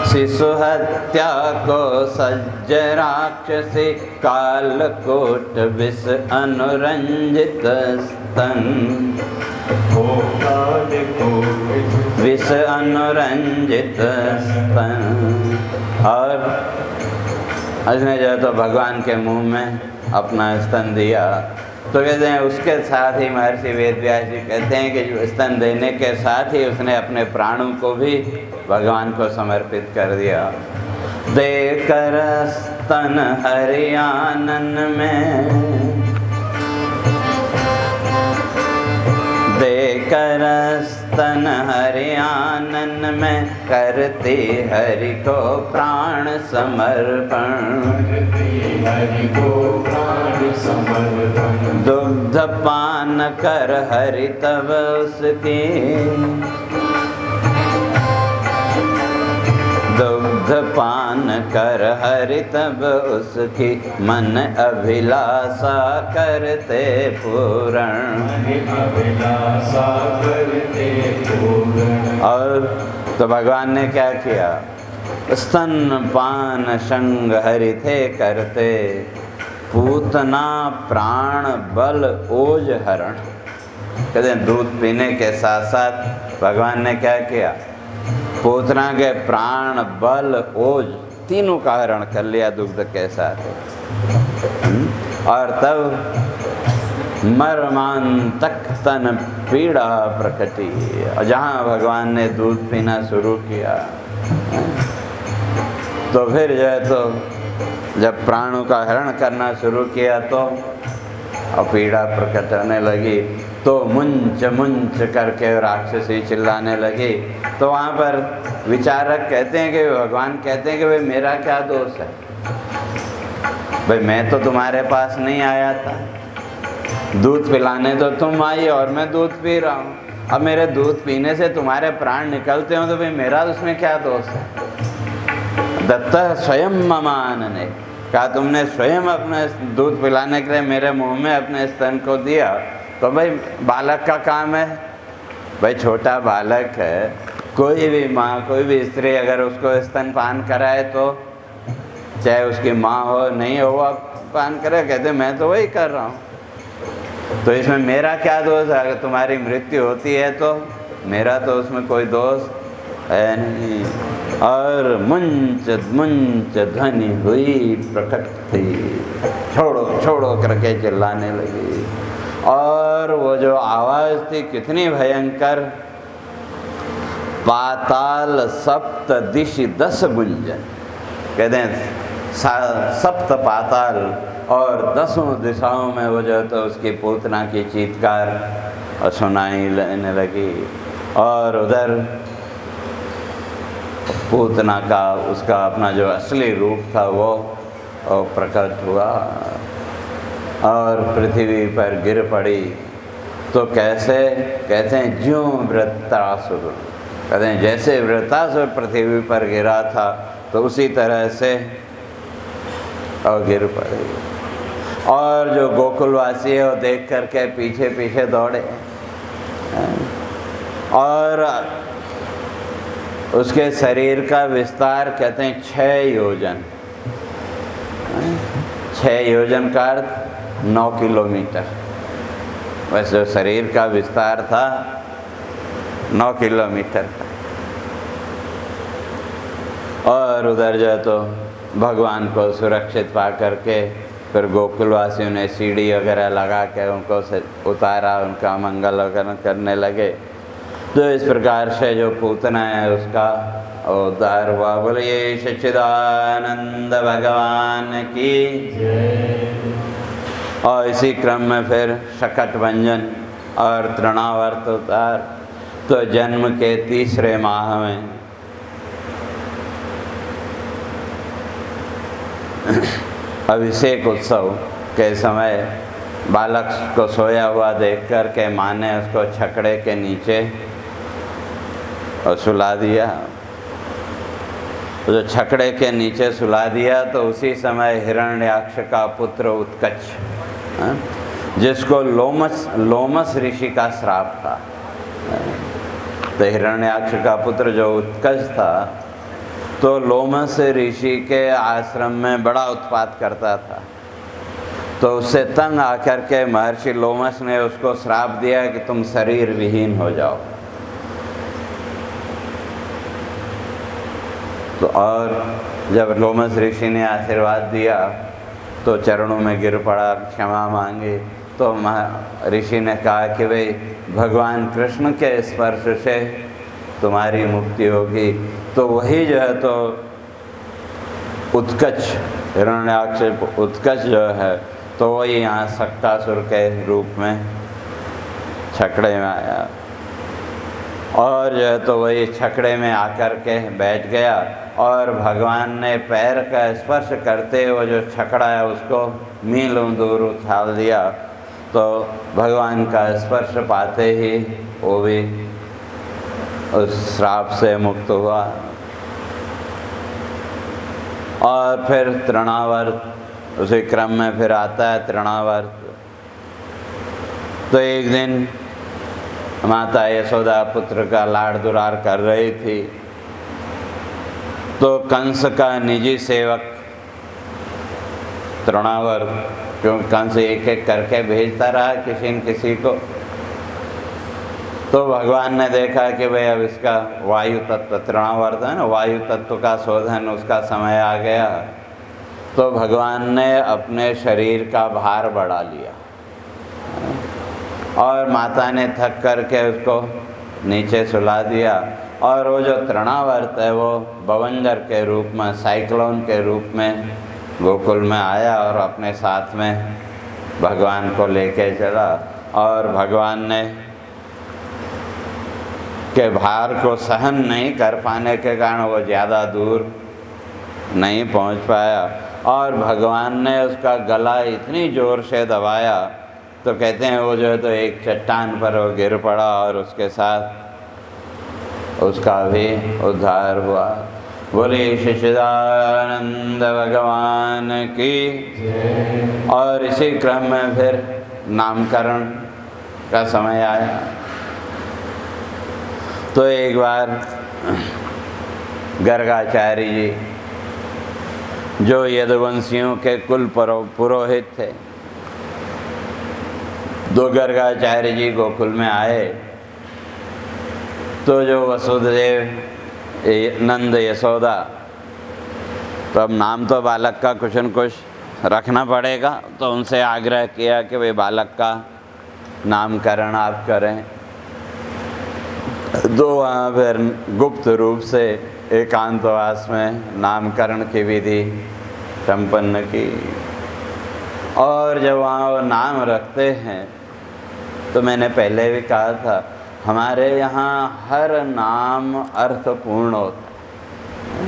शिशु हत्या को सज्ज राक्षसी, कालकूट विष अनुरंजित स्तन, विष अनुरंजित स्तन। और उसने जो तो भगवान के मुंह में अपना स्तन दिया। तो कहते हैं उसके साथ ही महर्षि वेदव्यास जी कहते हैं कि स्तन देने के साथ ही उसने अपने प्राणों को भी भगवान को समर्पित कर दिया। देकर स्तन हरियानन में, देकर स्तन हरियानन में करती हरि को प्राण समर्पण, हरि को प्राण समर्पण। दुग्ध पान कर हरि तब उसकी, दुग्ध पान कर हरि तब उसकी मन अभिलाषा करते पूर्ण, अभिलाषा करते पूर्ण। और तो भगवान ने क्या किया, स्तन पान संग हरि थे करते, पूतना प्राण बल ओज हरण। कहते हैं दूध पीने के साथ साथ भगवान ने क्या किया, पूतना के प्राण बल ओज तीनों का हरण कर लिया दुग्ध के साथ। और तब मर्मांतक तन पीड़ा प्रकटी, और जहाँ भगवान ने दूध पीना शुरू किया तो फिर जो है तो जब प्राणों का हरण करना शुरू किया तो और पीड़ा प्रकट होने लगी, तो मुंच मुंच करके राक्षसी चिल्लाने लगी। तो वहाँ पर विचारक कहते हैं कि भगवान कहते हैं कि भाई मेरा क्या दोष है, भाई मैं तो तुम्हारे पास नहीं आया था, दूध पिलाने तो तुम आई और मैं दूध पी रहा हूँ, अब मेरे दूध पीने से तुम्हारे प्राण निकलते हो तो भाई मेरा उसमें क्या दोष है। दत्ता स्वयं ममान ने कहा, तुमने स्वयं अपने दूध पिलाने के लिए मेरे मुंह में अपने स्तन को दिया, तो भाई बालक का काम है, भाई छोटा बालक है, कोई भी माँ कोई भी स्त्री अगर उसको स्तनपान कराए तो चाहे उसकी माँ हो नहीं हो वो पान करे, कहते मैं तो वही कर रहा हूँ, तो इसमें मेरा क्या दोष है। अगर तुम्हारी मृत्यु होती है तो मेरा तो उसमें कोई दोष है नहीं। और मुंच मुंच ध्वनि हुई प्रकट थी, छोड़ो छोड़ो करके चिल्लाने लगी। और वो जो आवाज़ थी कितनी भयंकर, पाताल सप्त दिशि 10 गुंजन, कहते हैं सप्त पाताल और 10 दिशाओं में वो जो है तो उसकी पूतना की चीत्कार सुनाई लेने लगी। और उधर पूतना का उसका अपना जो असली रूप था वो प्रकट हुआ और पृथ्वी पर गिर पड़ी। तो कैसे, कहते हैं ज्यों वृत्तासुर, कहते हैं जैसे वृत्तासुर पृथ्वी पर गिरा था तो उसी तरह से और गिर पड़ी। और जो गोकुलवासी है वो देख करके पीछे पीछे दौड़े और उसके शरीर का विस्तार कहते हैं 6 योजन, 6 योजन का अर्थ 9 किलोमीटर। वैसे जो शरीर का विस्तार था 9 किलोमीटर का। और उधर जो तो भगवान को सुरक्षित पा करके फिर गोकुलवासियों ने सीढ़ी वगैरह लगा के उनको उतारा, उनका मंगल वगैरह करने लगे। तो इस प्रकार से जो पूतना है उसका उद्धार हुआ। बोलिए सच्चिदानंद भगवान की जय। और इसी क्रम में फिर शकट भंजन और तृणावर्त उतार। तो जन्म के 3रे माह में अभिषेक उत्सव के समय बालक को सोया हुआ देखकर के माँ ने उसको छकड़े के नीचे और सुला दिया। जो छकड़े के नीचे सुला दिया तो उसी समय हिरण्याक्ष का पुत्र उत्कच, जिसको लोमस ऋषि का श्राप था, तो हिरण्याक्ष का पुत्र जो उत्कच था तो लोमस ऋषि के आश्रम में बड़ा उत्पात करता था। तो उससे तंग आकर के महर्षि लोमस ने उसको श्राप दिया कि तुम शरीर विहीन हो जाओ। तो और जब लोमस ऋषि ने आशीर्वाद दिया तो चरणों में गिर पड़ा, क्षमा मांगी। तो ऋषि ने कहा कि भाई भगवान कृष्ण के स्पर्श से तुम्हारी मुक्ति होगी। तो वही जो है तो उत्कच, हिरण्याक्ष उत्कच जो है तो वही यहाँ सक्तासुर के रूप में छकड़े में आया, और जो है तो वही छकड़े में आकर के बैठ गया, और भगवान ने पैर का स्पर्श करते वो जो छकड़ा है उसको मीलों दूर उछाल दिया। तो भगवान का स्पर्श पाते ही वो भी उस श्राप से मुक्त हुआ। और फिर तृणावर्त, उसी क्रम में फिर आता है तृणावर्त। तो एक दिन माता यशोदा पुत्र का लाड़ दुलार कर रही थी, तो कंस का निजी सेवक तृणावर्त, क्योंकि कंस एक एक करके भेजता रहा किसी न किसी को, तो भगवान ने देखा कि भाई अब इसका वायु तत्व, तृणावर्त है ना, वायु तत्व का शोधन उसका समय आ गया। तो भगवान ने अपने शरीर का भार बढ़ा लिया, और माता ने थक करके उसको नीचे सुला दिया, और वो जो तृणावर्त है वो बवंजर के रूप में, साइक्लोन के रूप में गोकुल में आया और अपने साथ में भगवान को लेके चला। और भगवान ने के भार को सहन नहीं कर पाने के कारण वो ज़्यादा दूर नहीं पहुंच पाया, और भगवान ने उसका गला इतनी ज़ोर से दबाया तो कहते हैं वो जो है तो एक चट्टान पर वो गिर पड़ा, और उसके साथ उसका भी उद्धार हुआ। बोले सच्चिदानंद भगवान की। और इसी क्रम में फिर नामकरण का समय आया। तो एक बार गर्गाचार्य जी जो यदुवंशियों के कुल पुरोहित थे, दो गर्गाचार्य जी गोकुल में आए। तो जो वसुदेव, नंद, यशोदा, तो अब नाम तो बालक का कुछ न कुछ रखना पड़ेगा, तो उनसे आग्रह किया कि वे बालक का नामकरण आप करें। तो वहाँ फिर गुप्त रूप से एकांतवास में नामकरण की विधि संपन्न की। और जब वहाँ वो नाम रखते हैं तो मैंने पहले भी कहा था, हमारे यहाँ हर नाम अर्थपूर्ण होता है,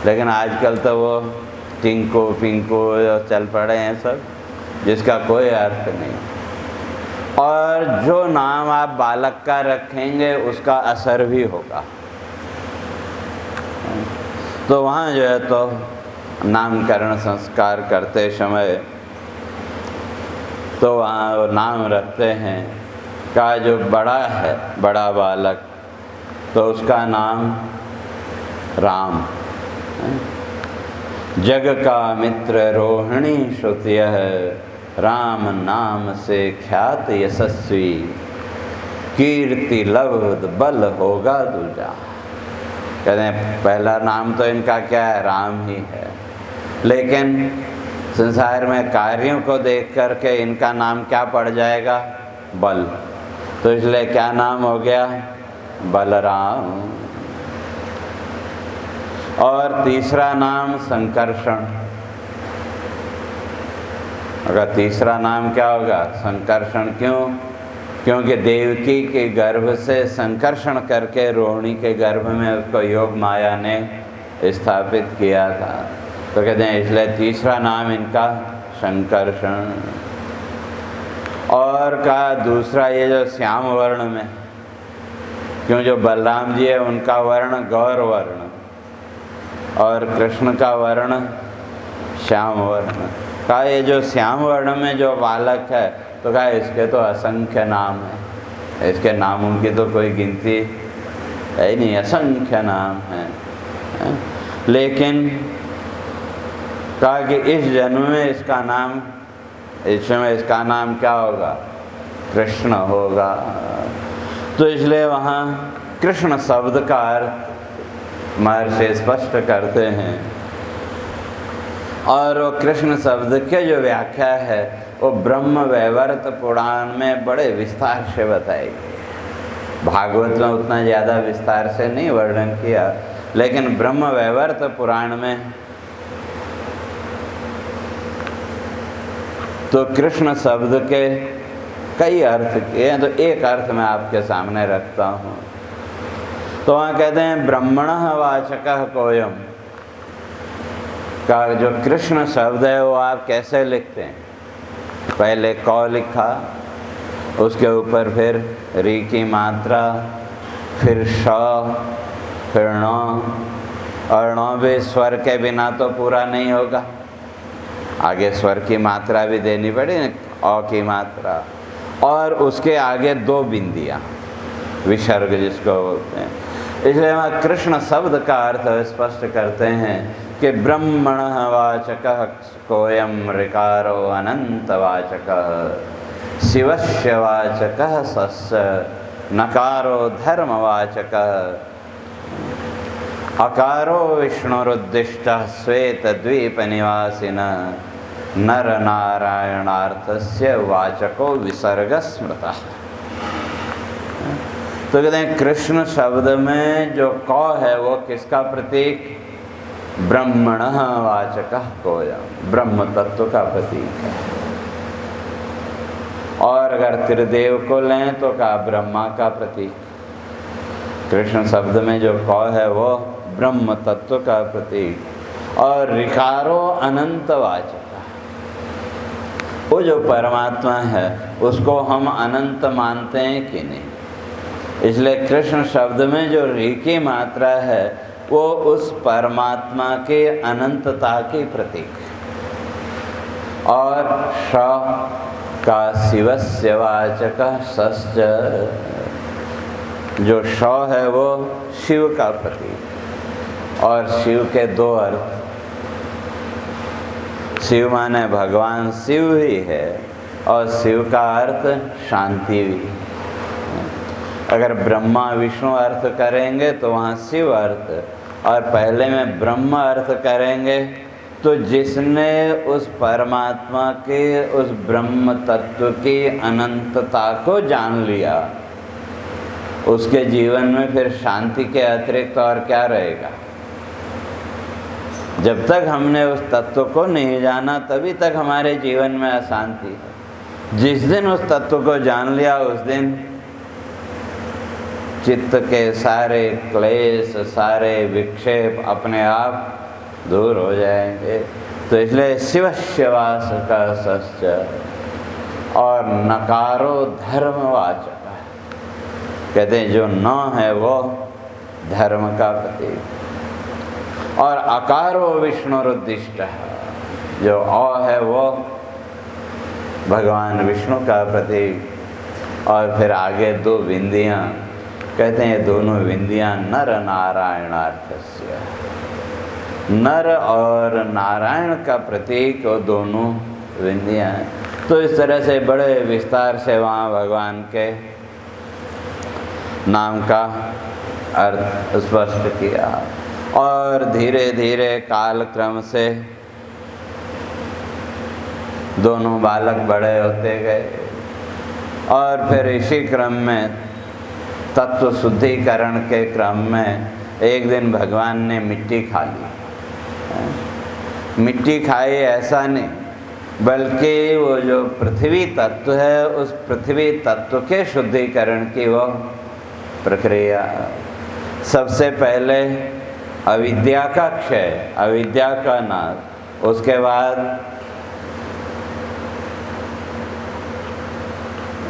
लेकिन आजकल तो वो टिंको पिंको चल पड़े हैं सब, जिसका कोई अर्थ नहीं। और जो नाम आप बालक का रखेंगे उसका असर भी होगा। तो वहाँ जो है तो नामकरण संस्कार करते समय तो वहाँ वो नाम रखते हैं का जो बड़ा है, बड़ा बालक, तो उसका नाम राम। जग का मित्र रोहिणी श्रुति है, राम नाम से ख्यात यशस्वी, कीर्ति लब्ध बल होगा दूजा। कहते हैं पहला नाम तो इनका क्या है, राम ही है, लेकिन संसार में कार्यों को देख करके इनका नाम क्या पड़ जाएगा, बल। तो इसलिए क्या नाम हो गया, बलराम। और तीसरा नाम संकर्षण। अगर तीसरा नाम क्या होगा, संकर्षण। क्यों? क्योंकि देवकी के गर्भ से संकर्षण करके रोहिणी के गर्भ में उसको योग माया ने स्थापित किया था। तो कहते हैं इसलिए तीसरा नाम इनका संकर्षण। और का दूसरा ये जो श्याम वर्ण में, क्यों जो बलराम जी है उनका वर्ण गौर वर्ण और कृष्ण का वर्ण श्याम वर्ण। का ये जो श्याम वर्ण में जो बालक है, तो कहा इसके तो असंख्य नाम है, इसके नामों की तो कोई गिनती है नहीं, असंख्य नाम है। लेकिन कहा कि इस जन्म में इसका नाम, इस समय इसका नाम क्या होगा, कृष्ण होगा। तो इसलिए वहाँ कृष्ण शब्द का अर्थ महर्षि स्पष्ट करते हैं। और वो कृष्ण शब्द के जो व्याख्या है वो ब्रह्म वैवर्त पुराण में बड़े विस्तार से बताई गई। भागवत में उतना ज़्यादा विस्तार से नहीं वर्णन किया, लेकिन ब्रह्म वैवर्त पुराण में तो कृष्ण शब्द के कई अर्थ किए हैं, तो एक अर्थ मैं आपके सामने रखता हूँ। तो वहाँ कहते हैं ब्रह्मणः वाचकः कोयम का जो कृष्ण शब्द है वो आप कैसे लिखते हैं? पहले क लिखा, उसके ऊपर फिर री की मात्रा, फिर श, फिर ण, और ण भी स्वर के बिना तो पूरा नहीं होगा, आगे स्वर की मात्रा भी देनी पड़ी, अ की मात्रा, और उसके आगे 2 बिंदियाँ, विसर्ग जिसको बोलते हैं। इसलिए वहाँ कृष्ण शब्द का अर्थ स्पष्ट करते हैं कि ब्रह्मणः वाचकः कोयम ऋकारो अनंतवाचकः शिवस्य वाचकः सस्य नकारो धर्मवाचकः अकारो विष्णुरुद्दिष्टः श्वेतद्वीपनिवासिनः नरनारायणार्थस्य वाचको विसर्ग स्मृतः। तो कहते हैं कृष्ण शब्द में जो क है वो किसका प्रतीक? ब्रह्मणः वाचकः कोयम, ब्रह्म तत्व का प्रतीक है। और अगर त्रिदेव को लें तो का ब्रह्मा का प्रतीक। कृष्ण शब्द में जो क है वो ब्रह्म तत्व का प्रतीक, और ऋकारो अनंत वाचक, वो जो परमात्मा है उसको हम अनंत मानते हैं कि नहीं? इसलिए कृष्ण शब्द में जो री की मात्रा है वो उस परमात्मा के अनंतता की प्रतीक, और श का शिवस्य वाचकः सश्च, जो श है वो शिव का प्रतीक, और शिव के 2 अर्थ, शिव माने भगवान शिव ही है, और शिव का अर्थ शांति भी। अगर ब्रह्मा विष्णु अर्थ करेंगे तो वहाँ शिव अर्थ, और पहले में ब्रह्म अर्थ करेंगे तो जिसने उस परमात्मा के उस ब्रह्म तत्व की अनंतता को जान लिया उसके जीवन में फिर शांति के अतिरिक्त और क्या रहेगा? जब तक हमने उस तत्व को नहीं जाना तभी तक हमारे जीवन में अशांति है। जिस दिन उस तत्व को जान लिया उस दिन चित्त के सारे क्लेश, सारे विक्षेप अपने आप दूर हो जाएंगे। तो इसलिए शिवस्य वाचकः सश्च, और नकारो धर्मवाचक, कहते हैं जो न है वो धर्म का प्रतीक, और अकारो विष्णुरुद्दिष्टः, जो अ है वो भगवान विष्णु का प्रतीक, और फिर आगे 2 बिंदियाँ, कहते हैं दोनों बिंदियाँ नर नारायणार्थस्य, नर और नारायण का प्रतीक वो दोनों बिंदियाँ हैं। तो इस तरह से बड़े विस्तार से वहाँ भगवान के नाम का अर्थ स्पष्ट किया, और धीरे धीरे कालक्रम से दोनों बालक बड़े होते गए, और फिर इसी क्रम में तत्व शुद्धिकरण के क्रम में एक दिन भगवान ने मिट्टी खा ली। मिट्टी खाई ऐसा नहीं, बल्कि वो जो पृथ्वी तत्व है उस पृथ्वी तत्व के शुद्धिकरण की वो प्रक्रिया। सबसे पहले अविद्या का क्षय, अविद्या का नाश, उसके बाद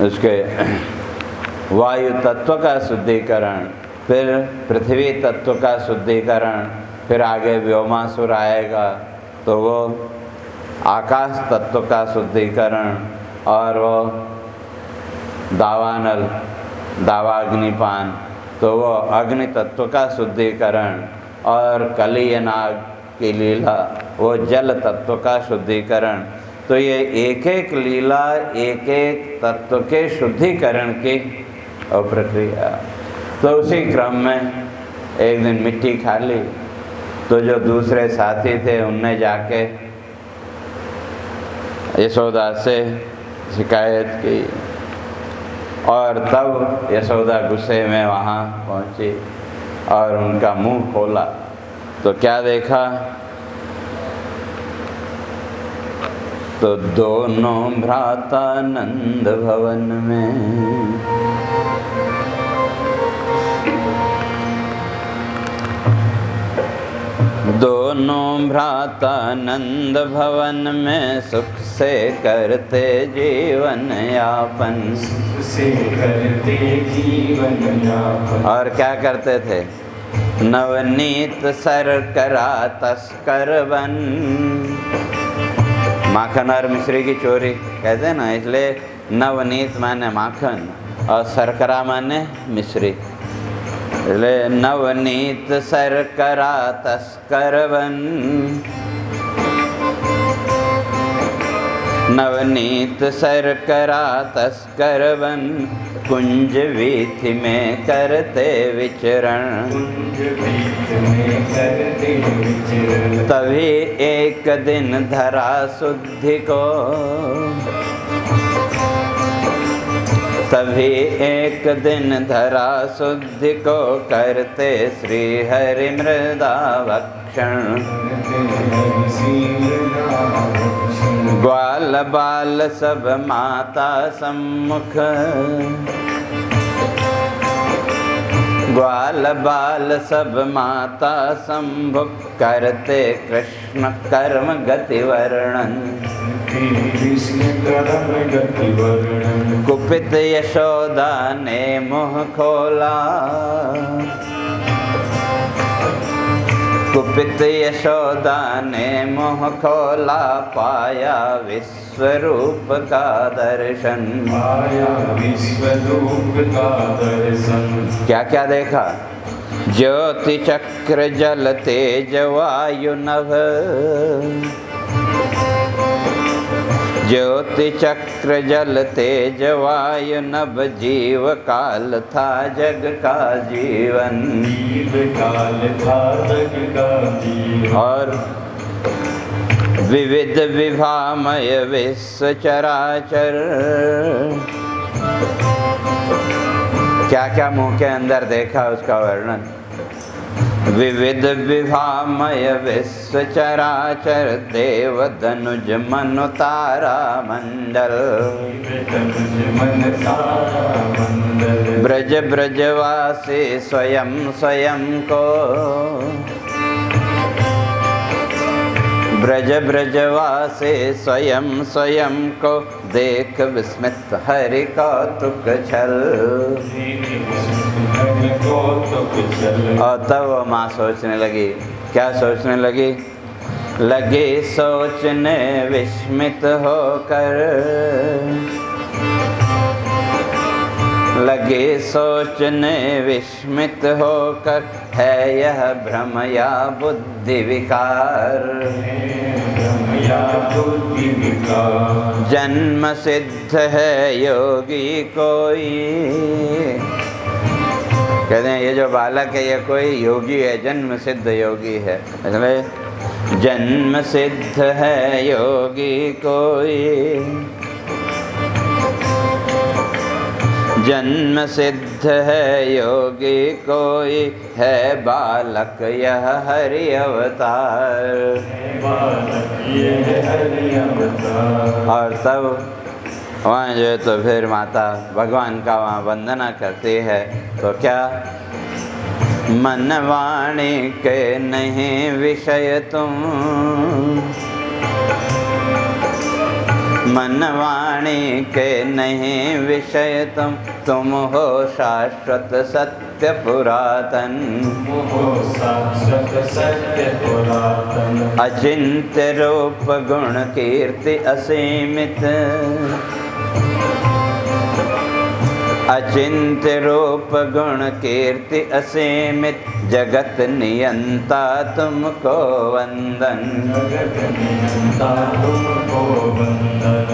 उसके वायु तत्व का शुद्धिकरण, फिर पृथ्वी तत्व का शुद्धिकरण, फिर आगे व्योमासुर आएगा तो वो आकाश तत्व का शुद्धिकरण, और वो दावानल दावाग्निपान तो वो अग्नि तत्व का शुद्धिकरण, और कलियनाग की लीला वो जल तत्व का शुद्धिकरण। तो ये एक एक लीला एक एक तत्व के शुद्धिकरण की प्रक्रिया। तो उसी क्रम में एक दिन मिट्टी खा ली, तो जो दूसरे साथी थे उनने जाके यशोदा से शिकायत की, और तब यशोदा गुस्से में वहाँ पहुँची और उनका मुंह खोला तो क्या देखा तो दोनों भ्राता नंद भवन में। दोनों भ्राता नंद भवन में सुख से करते जीवन यापन। सुख से करते जीवन यापन। और क्या करते थे? नवनीत शर्करा तस्कर बन। माखन और मिश्री की चोरी कहते हैं ना, इसलिए नवनीत माने माखन और शर्करा माने मिश्री, इसलिए नवनीत शर्करा तस्कर बन। नवनीत शर्करा तस्कर बन कुंज वीथि में करते विचरण। कुंज वीथि में करते विचरण। तभी एक दिन धरा शुद्धि को, तभी एक दिन धरा शुद्धि को करते श्री हरि मृदा भक्षण। ग्वाल बाल सब माता सम्मुख, ग्वाल बाल सब माता सम्मुख करते कृष्ण कर्म गति वर्णन। कृष्ण कर्म गति वर्णन। कुपित यशोदा ने मुँह खोला, कुपित यशोदा ने मुँह खोला पाया विश्वरूप का दर्शन। पाया विश्वरूप का दर्शन। क्या क्या देखा? ज्योति चक्र जल तेज वायु नभ, ज्योति चक्र जल तेज वायु नभ जीव काल था जग का जीवन। जीव काल था जग का जीवन। और विविध विभामय विश्व चराचर, क्या क्या मुंह के अंदर देखा उसका वर्णन। विविध विभामय विश्व चराचर देव धनुज मनु तारा मंडल। ब्रज ब्रजवासी स्वयं स्वयं को, ब्रज ब्रजवासी स्वयं स्वयं को देख विस्मित हरि कौतुक छल। और तब वो माँ सोचने लगी, क्या सोचने लगी? लगे सोचने विस्मित होकर, लगे सोचने विस्मित होकर है यह भ्रम या बुद्धि विकार। जन्म सिद्ध है योगी कोई, कहते हैं ये जो बालक है ये कोई योगी है, जन्म सिद्ध योगी है। इसलिए जन्म सिद्ध है योगी कोई, जन्म सिद्ध है योगी कोई है बालक यह हरि अवतार। और तब वहाँ जो है तो फिर माता भगवान का वहाँ वंदना करती है। तो क्या? मन वाणी के नहीं विषय तुम, मन वाणी के नहीं विषय तुम हो शाश्वत सत्य पुरातन। अचिंत्य रूप गुण कीर्ति असीमित, अचिंत्य रूप गुण कीर्ति असीमित जगत नियंता तुमको वंदन।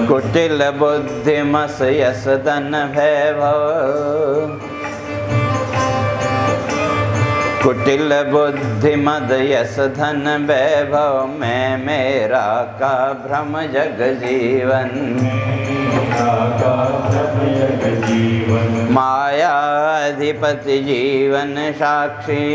कुटिल बुद्धि मस यस धन वैभव, कुटिल बुद्धि मद यस धन वैभव में मेरा का भ्रम जग जीवन। माया अधिपति जीवन साक्षी,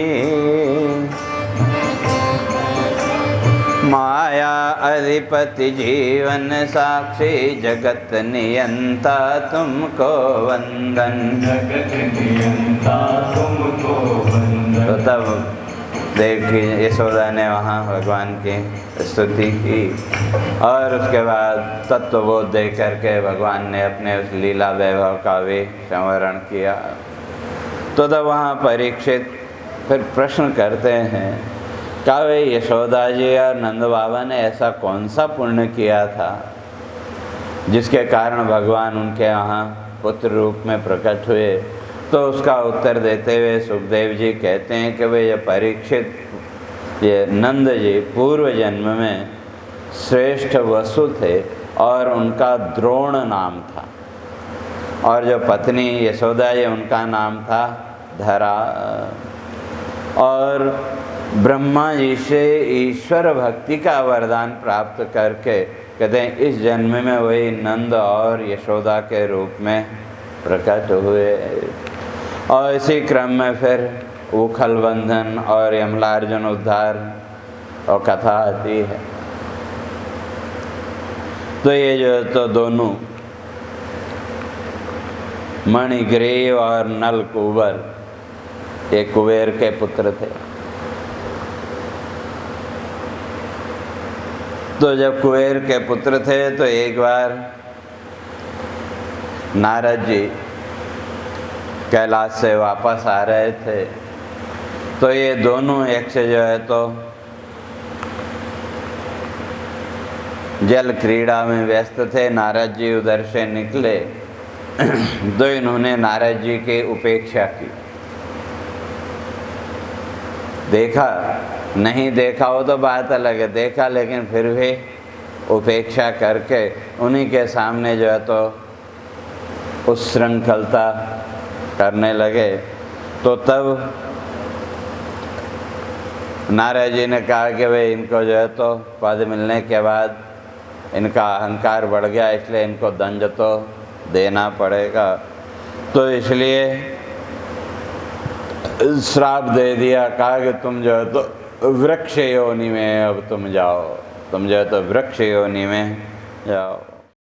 माया अधिपति जीवन साक्षी जगत नियंता तुमको वंदन। जगत नियंता तुमको वंदन। तो तब देवकी यशोदा ने वहाँ भगवान की स्तुति की और उसके बाद तत्वबोध दे करके भगवान ने अपने उस लीला वैभव का भी संवरण किया। तो तब वहाँ परीक्षित फिर प्रश्न करते हैं क्या वे यशोदा जी और नंद बाबा ने ऐसा कौन सा पुण्य किया था जिसके कारण भगवान उनके यहाँ पुत्र रूप में प्रकट हुए। तो उसका उत्तर देते हुए सुखदेव जी कहते हैं कि वे ये परीक्षित, ये नंद जी पूर्व जन्म में श्रेष्ठ वसु थे और उनका द्रोण नाम था, और जो पत्नी यशोदा जी उनका नाम था धरा। और ब्रह्मा जी से ईश्वर भक्ति का वरदान प्राप्त करके कहते हैं इस जन्म में वही नंद और यशोदा के रूप में प्रकट हुए। और इसी क्रम में फिर उखल बंधन और यमलार्जुन उद्धार और कथा आती है। तो ये जो तो दोनों मणिग्रीव और नलकूबर ये कुबेर के पुत्र थे। तो जब कुबेर के पुत्र थे तो एक बार नारद जी कैलाश से वापस आ रहे थे, तो ये दोनों यक्ष जो है तो जल क्रीड़ा में व्यस्त थे। नारद जी उधर से निकले तो इन्होंने नारद जी की उपेक्षा की। देखा नहीं देखा हो तो बात अलग है, देखा लेकिन फिर भी उपेक्षा करके उन्हीं के सामने जो है तो उच्छृंखलता करने लगे। तो तब नारद जी ने कहा कि भाई इनको जो है तो पद मिलने के बाद इनका अहंकार बढ़ गया, इसलिए इनको दंड तो देना पड़ेगा। तो इसलिए श्राप दे दिया, कहा कि तुम जो है तो वृक्ष योनि में अब तुम जाओ, तुम जो है तो वृक्ष योनि में जाओ।